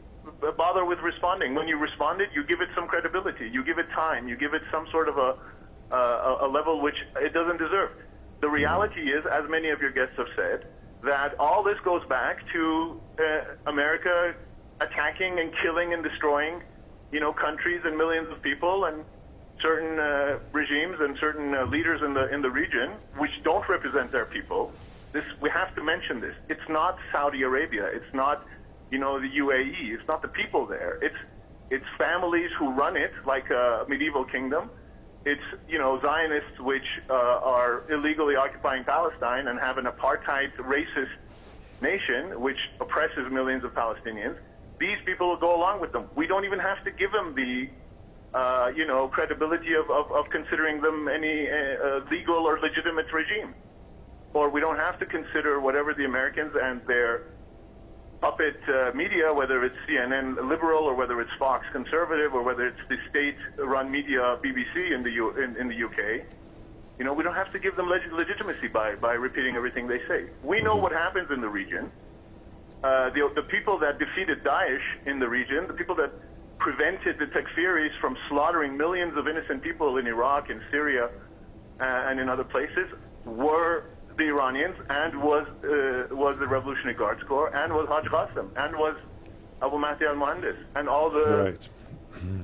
bother with responding. When you respond it, you give it some credibility, you give it time, you give it some sort of a level which it doesn't deserve. The reality is, as many of your guests have said, that all this goes back to America attacking and killing and destroying, you know, countries and millions of people, and certain regimes and certain leaders in the region which don't represent their people. We have to mention this. It's not Saudi Arabia. It's not, you know, the UAE. It's not the people there. It's families who run it, like a medieval kingdom. It's, you know, Zionists which are illegally occupying Palestine and have an apartheid racist nation which oppresses millions of Palestinians. These people will go along with them. We don't even have to give them the, you know, credibility of considering them any legal or legitimate regime. Or we don't have to consider whatever the Americans and their puppet media, whether it's CNN liberal or whether it's Fox conservative or whether it's the state-run media BBC in the UK. You know, we don't have to give them legitimacy by repeating everything they say. We know what happens in the region. The people that defeated Daesh in the region, the people that prevented the Takfiris from slaughtering millions of innocent people in Iraq, in Syria, and in other places, were the Iranians, and was the Revolutionary Guards Corps, and was Haj Qasem, and was Abu Mahdi al-Muhandis, and all the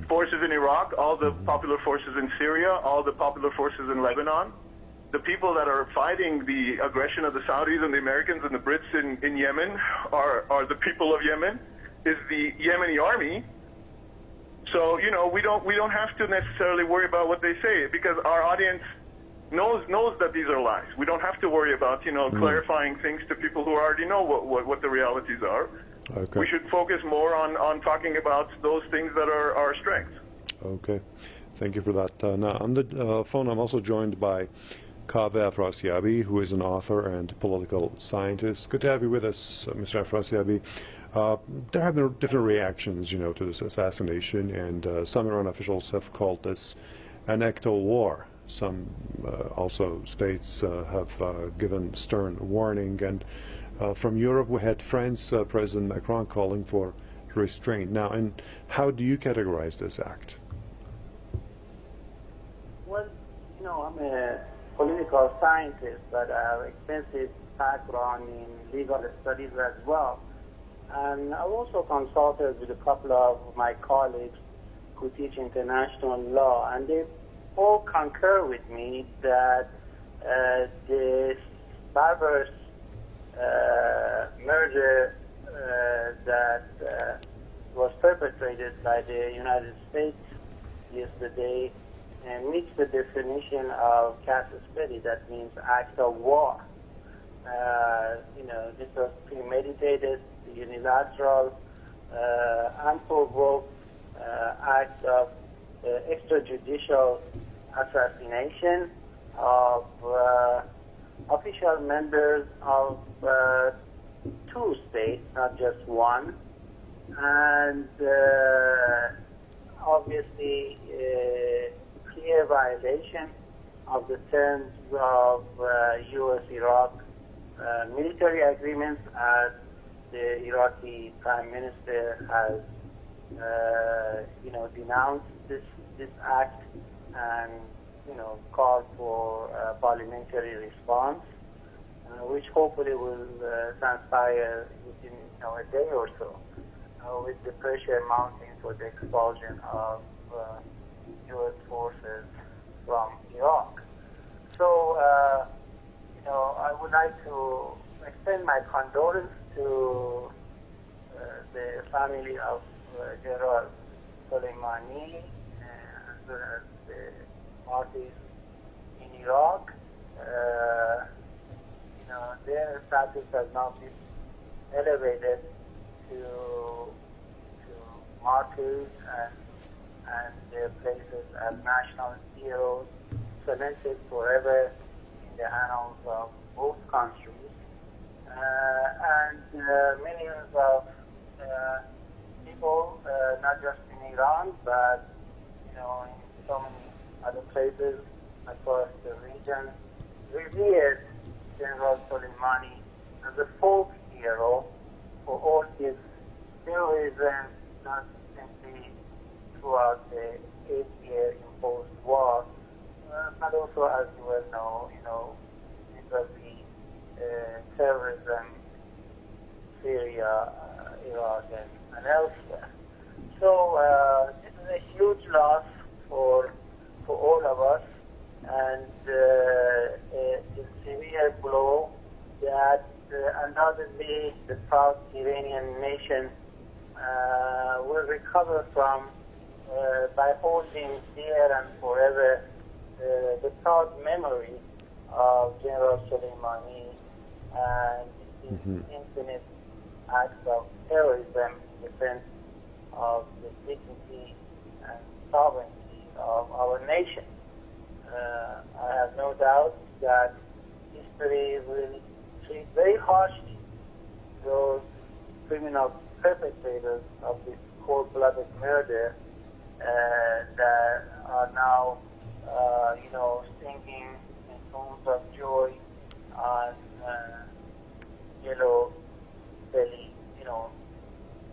forces in Iraq, all the popular forces in Syria, all the popular forces in Lebanon. The people that are fighting the aggression of the Saudis and the Americans and the Brits in Yemen are the people of Yemen, is the Yemeni army. So, you know, we don't have to necessarily worry about what they say, because our audience knows that these are lies. We don't have to worry about, you know, clarifying things to people who already know what the realities are. Okay. We should focus more on talking about those things that are our strengths. Okay. Thank you for that. Now, on the phone, I'm also joined by Kaveh Afrasiabi, who is an author and political scientist. Good to have you with us, Mr. Afrasiabi. There have been different reactions, you know, to this assassination, and some Iran officials have called this an act of war. Some also states have given stern warning, and from Europe we had France President Macron calling for restraint. Now, and how do you categorize this act? Well, you know, I'm a political scientist, but I have extensive background in legal studies as well. And I've also consulted with a couple of my colleagues who teach international law, and they all concur with me that the barbarous merger that was demonstrated by the United States yesterday meets the definition of casus belli, that means act of war. This was premeditated, unilateral, unprovoked act of extrajudicial assassination of official members of two states, not just one, and obviously clear violation of the terms of U.S.-Iraq military agreements, as the Iraqi Prime Minister has denounced this act and called for a parliamentary response, which hopefully will transpire within a day or so, with the pressure mounting for the expulsion of U.S. forces from Iraq. So, I would like to extend my condolence to the family of General Soleimani, as well as the parties in Iraq. Their status has now been elevated to martyrs and their places as national heroes, cemented forever in the annals of both countries. And millions of people, not just in Iran, but in so many other places across the region, revered General Soleimani as a folk hero for all his heroism, not simply throughout the 8-year imposed war, but also, as you well know, vis-a-vis terrorism, Syria, Iraq, and elsewhere. So this is a huge loss for all of us, and a severe blow that undoubtedly the proud Iranian nation will recover from by holding dear and forever the proud memory of General Soleimani and his infinite acts of heroism in defense of the dignity and sovereignty of our nation. I have no doubt that history will treat very harshly those criminal perpetrators of this cold-blooded murder that are now, singing in tones of joy on yellow belly,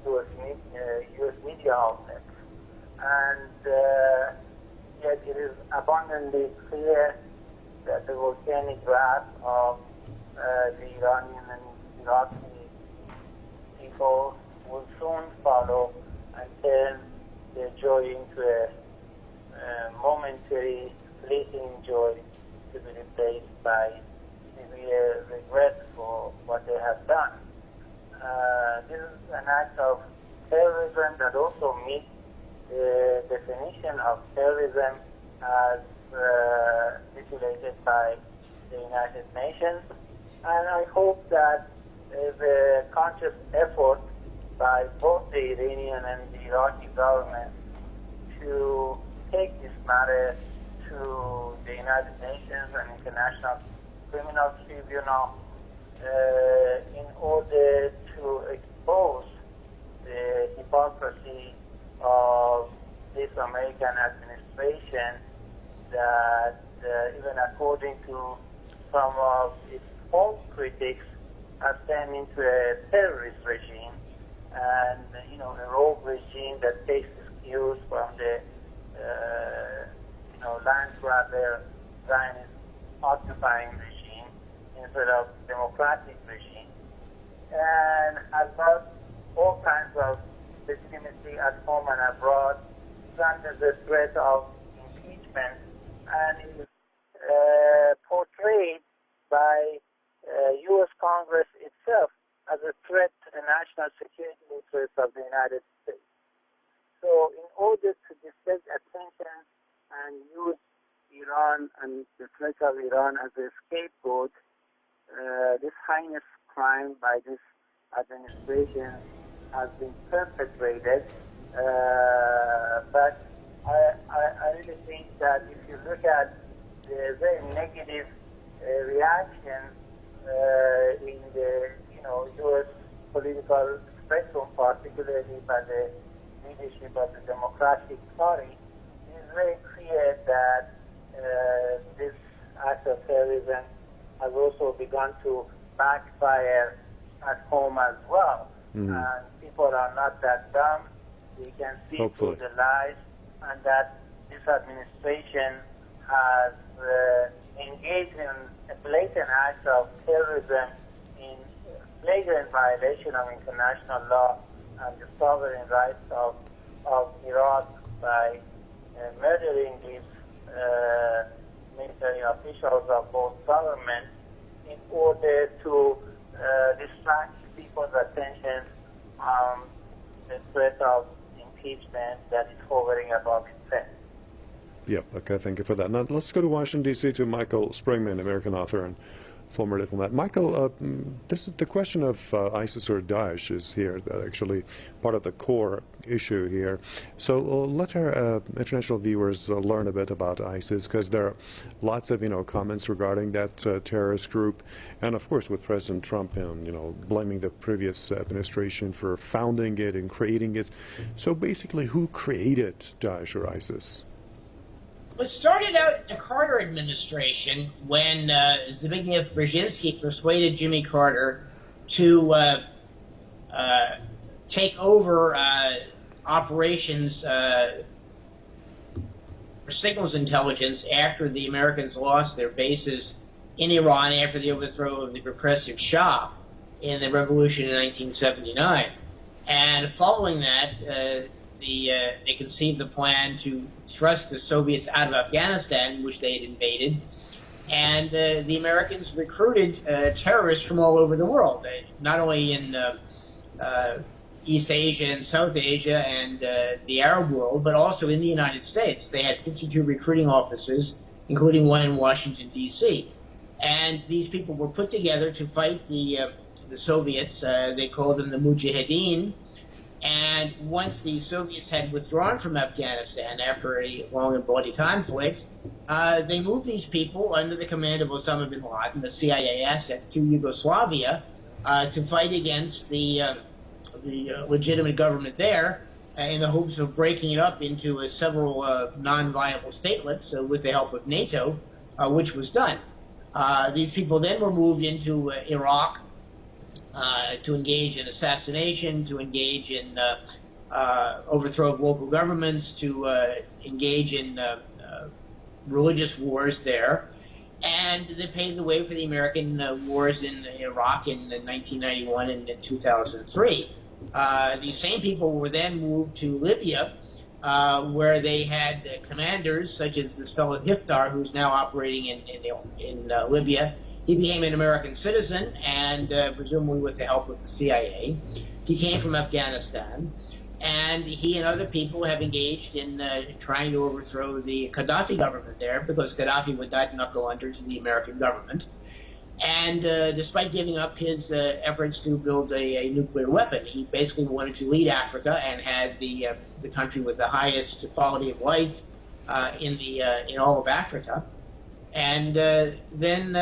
U.S. media outlets. And yet it is abundantly clear that the volcanic wrath of the Iranian and Iraqi people will soon follow and turn their joy into a momentary, fleeting joy to be replaced by severe regret for what they have done. This is an act of terrorism that also meets the definition of terrorism as stipulated by the United Nations. And I hope that there's a conscious effort by both the Iranian and the Iraqi government to take this matter to the United Nations and International Criminal Tribunal in order to expose the hypocrisy of this American administration that even according to some of its own critics has turned into a terrorist regime and a rogue regime that takes its cues from the land grabber Zionist occupying regime instead of democratic regime, and has lost all kinds of legitimacy at home and abroad, under the threat of impeachment, and is portrayed by U.S. Congress itself as a threat to the national security interests of the United States. So in order to deflect attention and use Iran and the threat of Iran as a scapegoat, this heinous crime by this administration has been perpetrated. But I really think that if you look at the very negative reactions in the U.S. political spectrum, particularly by the leadership of the Democratic Party, it is very clear that this act of terrorism has also begun to backfire at home as well. And people are not that dumb. They can see through the lies, and that this administration has engaged in a blatant act of terrorism in flagrant violation of international law and the sovereign rights of Iraq by murdering these military officials of both governments in order to distract people's attention on the threat of impeachment that is hovering above its head. Yep, okay, thank you for that. Now let's go to Washington, D.C. to Michael Springman, American author and former diplomat. Michael, this is the question of ISIS or Daesh is here, actually part of the core issue here. So let our international viewers learn a bit about ISIS, because there are lots of comments regarding that terrorist group, and of course with President Trump and blaming the previous administration for founding it and creating it. So basically, who created Daesh or ISIS? It started out in the Carter administration when Zbigniew Brzezinski persuaded Jimmy Carter to take over operations for signals intelligence after the Americans lost their bases in Iran after the overthrow of the repressive Shah in the revolution in 1979. And following that, they conceived the plan to thrust the Soviets out of Afghanistan, which they had invaded, and the Americans recruited terrorists from all over the world, not only in East Asia and South Asia and the Arab world, but also in the United States. They had 52 recruiting officers, including one in Washington, D.C. And these people were put together to fight the Soviets. They called them the Mujahideen. And once the Soviets had withdrawn from Afghanistan after a long and bloody conflict, they moved these people under the command of Osama bin Laden, the CIA asset, to Yugoslavia to fight against the legitimate government there in the hopes of breaking it up into several non-viable statelets with the help of NATO, which was done. These people then were moved into Iraq to engage in assassination, to engage in overthrow of local governments, to engage in religious wars there. And they paved the way for the American wars in Iraq in 1991 and in 2003. These same people were then moved to Libya, where they had commanders such as this fellow Hiftar, who's now operating in Libya. He became an American citizen, and presumably with the help of the CIA. He came from Afghanistan, and he and other people have engaged in trying to overthrow the Gaddafi government there, because Gaddafi would not knuckle under to the American government. And despite giving up his efforts to build a nuclear weapon, he basically wanted to lead Africa and had the country with the highest quality of life in all of Africa. And then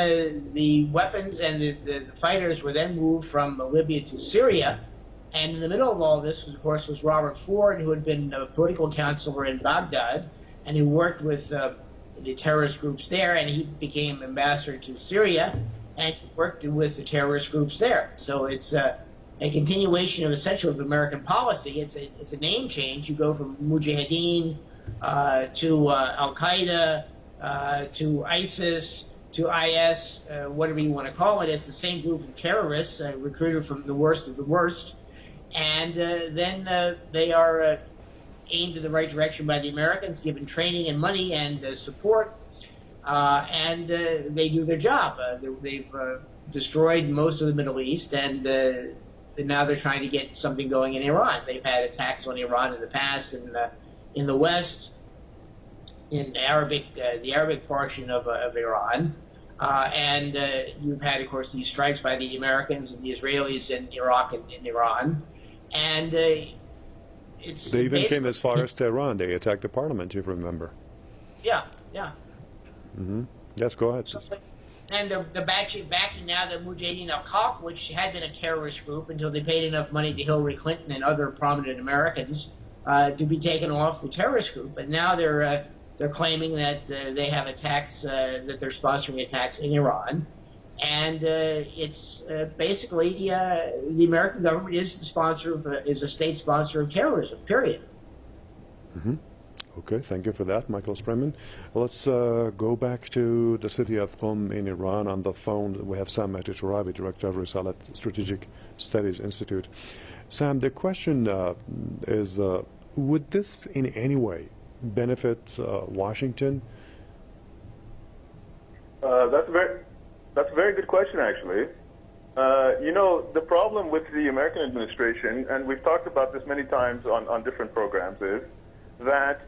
the weapons and the fighters were then moved from Libya to Syria. And in the middle of all this, of course, was Robert Ford, who had been a political counselor in Baghdad, and who worked with the terrorist groups there, and he became ambassador to Syria, and worked with the terrorist groups there. So it's a continuation of essentially of American policy. It's a name change. You go from Mujahideen to Al-Qaeda, to ISIS, to IS, whatever you want to call it. It's the same group of terrorists recruited from the worst of the worst. And then they are aimed in the right direction by the Americans, given training and money and support, and they do their job. They've destroyed most of the Middle East, and now they're trying to get something going in Iran. They've had attacks on Iran in the past in the West, in the Arabic portion of Iran, and you've had, of course, these strikes by the Americans and the Israelis in Iraq and in Iran, and it's they even came as far as Tehran. They attacked the parliament, if you remember. Yeah. Mm-hmm. Yes, go ahead. And they're backing now the Mujahideen al-Khalq, which had been a terrorist group until they paid enough money to Hillary Clinton and other prominent Americans to be taken off the terrorist group. And now they're claiming that they have attacks, that they're sponsoring attacks in Iran. And it's basically the American government is a state sponsor of terrorism, period. Mm-hmm. Okay, thank you for that, Michael Spremen. Let's go back to the city of Qom in Iran. On the phone, we have Sam Turabi, Director of Risalat Strategic Studies Institute. Sam, the question is, would this in any way benefit Washington? That's a very good question, actually. You know, the problem with the American administration, and we've talked about this many times on different programs, is that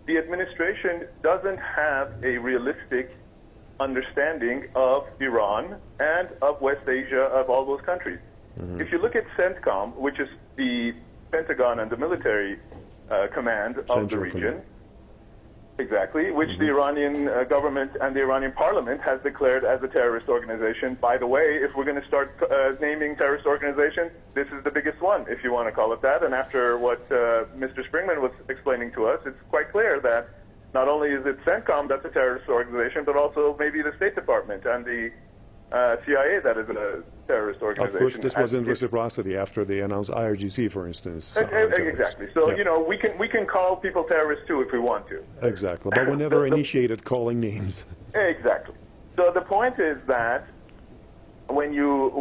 the administration doesn't have a realistic understanding of Iran and of West Asia, of all those countries. Mm-hmm. If you look at CENTCOM, which is the Pentagon and the military command of the region, exactly, which the Iranian government and the Iranian parliament has declared as a terrorist organization. By the way, if we're going to start naming terrorist organizations, this is the biggest one, if you want to call it that. And after what Mr. Springman was explaining to us, it's quite clear that not only is it CENTCOM that's a terrorist organization, but also maybe the State Department and the CIA that is a terrorist organization. Of course, this was in reciprocity after they announced IRGC, for instance. Exactly. So, you know, we can call people terrorists too if we want to. Exactly. But we never initiated calling names. Exactly. So the point is that when you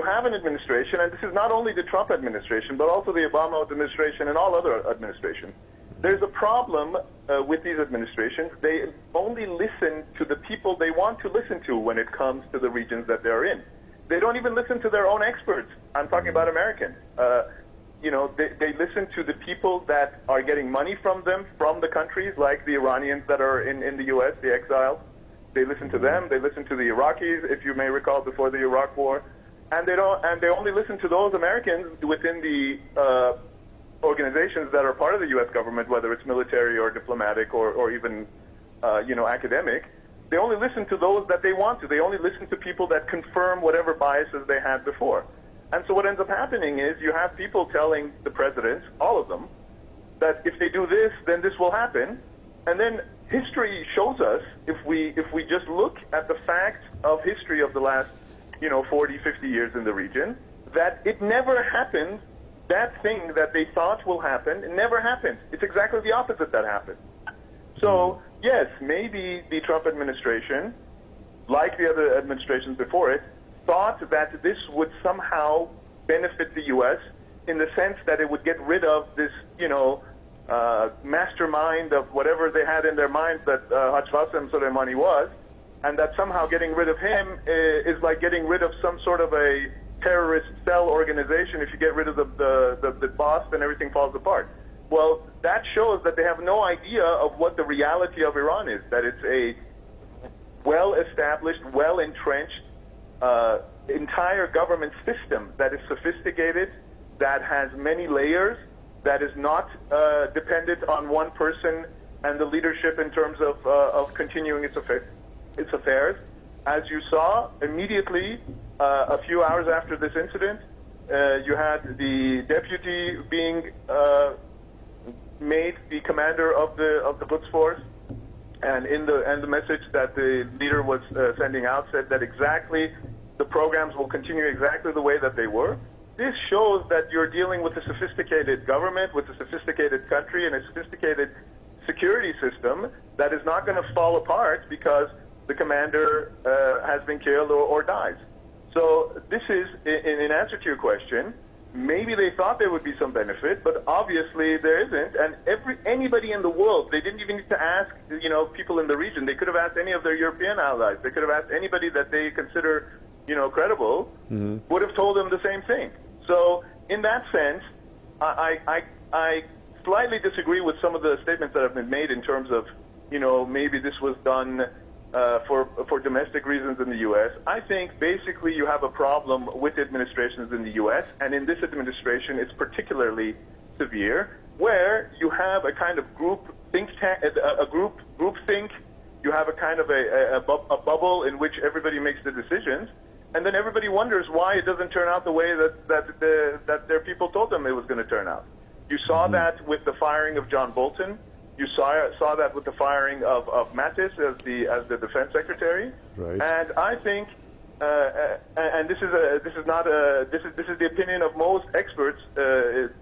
have an administration, and this is not only the Trump administration, but also the Obama administration and all other administrations, there's a problem with these administrations. They only listen to the people they want to listen to when it comes to the regions that they're in. They don't even listen to their own experts. I'm talking about Americans. You know, they listen to the people that are getting money from them, from the countries, like the Iranians that are in the U.S., the exiles. They listen to them. They listen to the Iraqis, if you may recall, before the Iraq War, and they only listen to those Americans within the organizations that are part of the U.S. government, whether it's military or diplomatic or even, you know, academic. They only listen to those that they want to. They only listen to people that confirm whatever biases they had before. And so what ends up happening is you have people telling the president, all of them, that if they do this, then this will happen. And then history shows us, if we just look at the facts of history of the last, you know, 40, 50 years in the region, that it never happened. That thing that they thought will happen, it never happened. It's exactly the opposite that happened. So, yes, maybe the Trump administration, like the other administrations before it, thought that this would somehow benefit the U.S. in the sense that it would get rid of this, you know, mastermind of whatever they had in their minds that Haj Qasem Soleimani was, and that somehow getting rid of him is like getting rid of some sort of a terrorist cell organization. If you get rid of the boss, then everything falls apart. Well, that shows that they have no idea of what the reality of Iran is, that it's a well-established, well-entrenched entire government system that is sophisticated, that has many layers, that is not dependent on one person and the leadership in terms of continuing its affairs. As you saw, immediately, a few hours after this incident, you had the deputy being made the commander of the Quds force, and the message that the leader was sending out said that exactly the programs will continue exactly the way that they were. This shows that you're dealing with a sophisticated government, with a sophisticated country, and a sophisticated security system that is not going to fall apart because the commander has been killed or dies. So this is, in answer to your question, maybe they thought there would be some benefit, but obviously there isn't. And anybody in the world, they didn't even need to ask, you know, people in the region. They could have asked any of their European allies. They could have asked anybody that they consider, you know, credible, would have told them the same thing. So in that sense, I slightly disagree with some of the statements that have been made in terms of, maybe this was done for domestic reasons in the U.S. I think basically you have a problem with administrations in the U.S., and in this administration it's particularly severe, where you have a kind of group think tank, a group think. You have a kind of a bubble in which everybody makes the decisions, and then everybody wonders why it doesn't turn out the way that their people told them it was going to turn out. You saw that with the firing of John Bolton. You saw that with the firing of Mattis as the defense secretary. Right. And I think, and this is the opinion of most experts,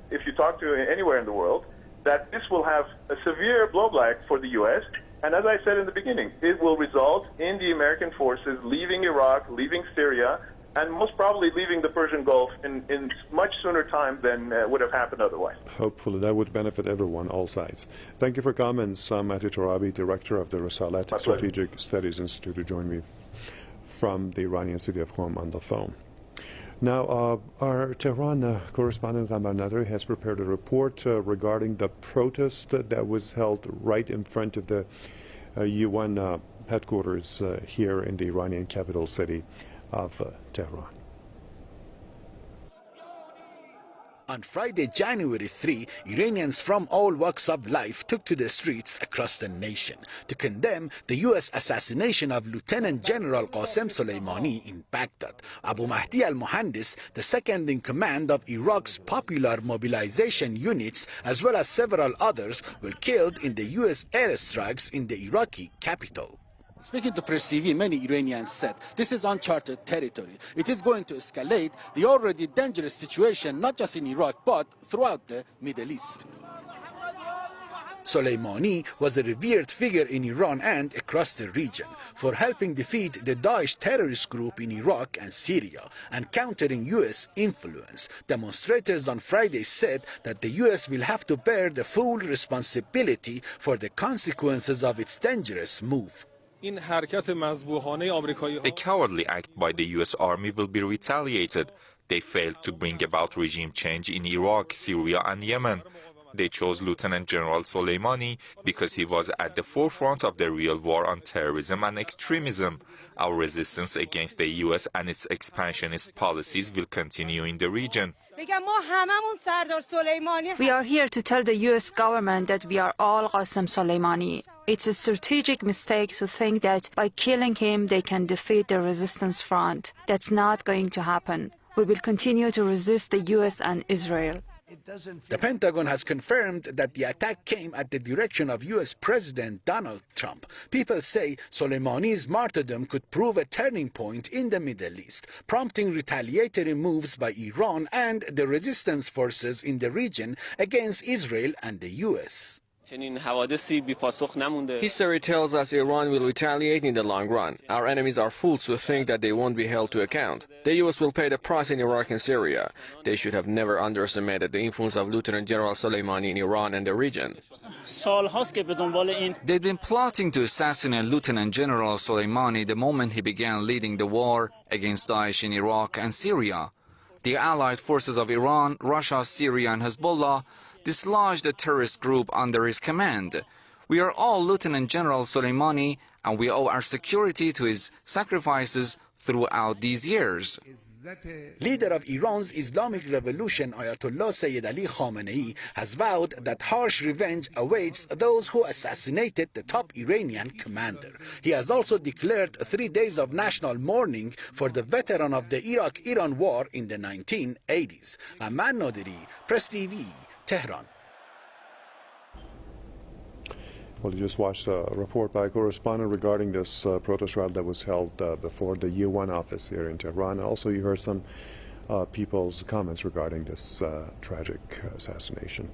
if you talk to anywhere in the world, that this will have a severe blowback for the U.S. And as I said in the beginning, it will result in the American forces leaving Iraq, leaving Syria, and most probably leaving the Persian Gulf in much sooner time than would have happened otherwise. Hopefully that would benefit everyone, all sides. Thank you for comments, Mati Torabi, Director of the Risalat Strategic Studies Institute, who joined me from the Iranian city of Qom on the phone. Now, our Tehran correspondent Qamar Nadri has prepared a report regarding the protest that was held right in front of the UN headquarters here in the Iranian capital city of Tehran. On Friday, January 3, Iranians from all walks of life took to the streets across the nation to condemn the U.S. assassination of Lieutenant General Qasem Soleimani in Baghdad. Abu Mahdi al-Muhandis, the second in command of Iraq's popular mobilization units, as well as several others, were killed in the U.S. airstrikes in the Iraqi capital. Speaking to Press TV, many Iranians said this is uncharted territory. It is going to escalate the already dangerous situation not just in Iraq but throughout the Middle East. Soleimani was a revered figure in Iran and across the region for helping defeat the Daesh terrorist group in Iraq and Syria and countering U.S. influence. Demonstrators on Friday said that the U.S. will have to bear the full responsibility for the consequences of its dangerous move. A cowardly act by the U.S. Army will be retaliated. They failed to bring about regime change in Iraq, Syria and Yemen. They chose Lieutenant General Soleimani because he was at the forefront of the real war on terrorism and extremism. Our resistance against the U.S. and its expansionist policies will continue in the region. We are here to tell the U.S. government that we are all Qasem Soleimani. It's a strategic mistake to think that by killing him they can defeat the resistance front. That's not going to happen. We will continue to resist the U.S. and Israel. The Pentagon has confirmed that the attack came at the direction of U.S. President Donald Trump. People say Soleimani's martyrdom could prove a turning point in the Middle East, prompting retaliatory moves by Iran and the resistance forces in the region against Israel and the U.S. History tells us Iran will retaliate in the long run. Our enemies are fools to think that they won't be held to account. The U.S. will pay the price in Iraq and Syria. They should have never underestimated the influence of Lieutenant General Soleimani in Iran and the region. They've been plotting to assassinate Lieutenant General Soleimani the moment he began leading the war against Daesh in Iraq and Syria. The allied forces of Iran, Russia, Syria and Hezbollah dislodged the terrorist group under his command. We are all Lieutenant General Soleimani and we owe our security to his sacrifices throughout these years. Leader of Iran's Islamic Revolution, Ayatollah Sayyid Ali Khamenei, has vowed that harsh revenge awaits those who assassinated the top Iranian commander. He has also declared 3 days of national mourning for the veteran of the Iraq-Iran war in the 1980s. Qamar Nadri, Press TV, Tehran. Well, you just watched a report by a correspondent regarding this protest rally that was held before the UN office here in Tehran. Also, you heard some people's comments regarding this tragic assassination.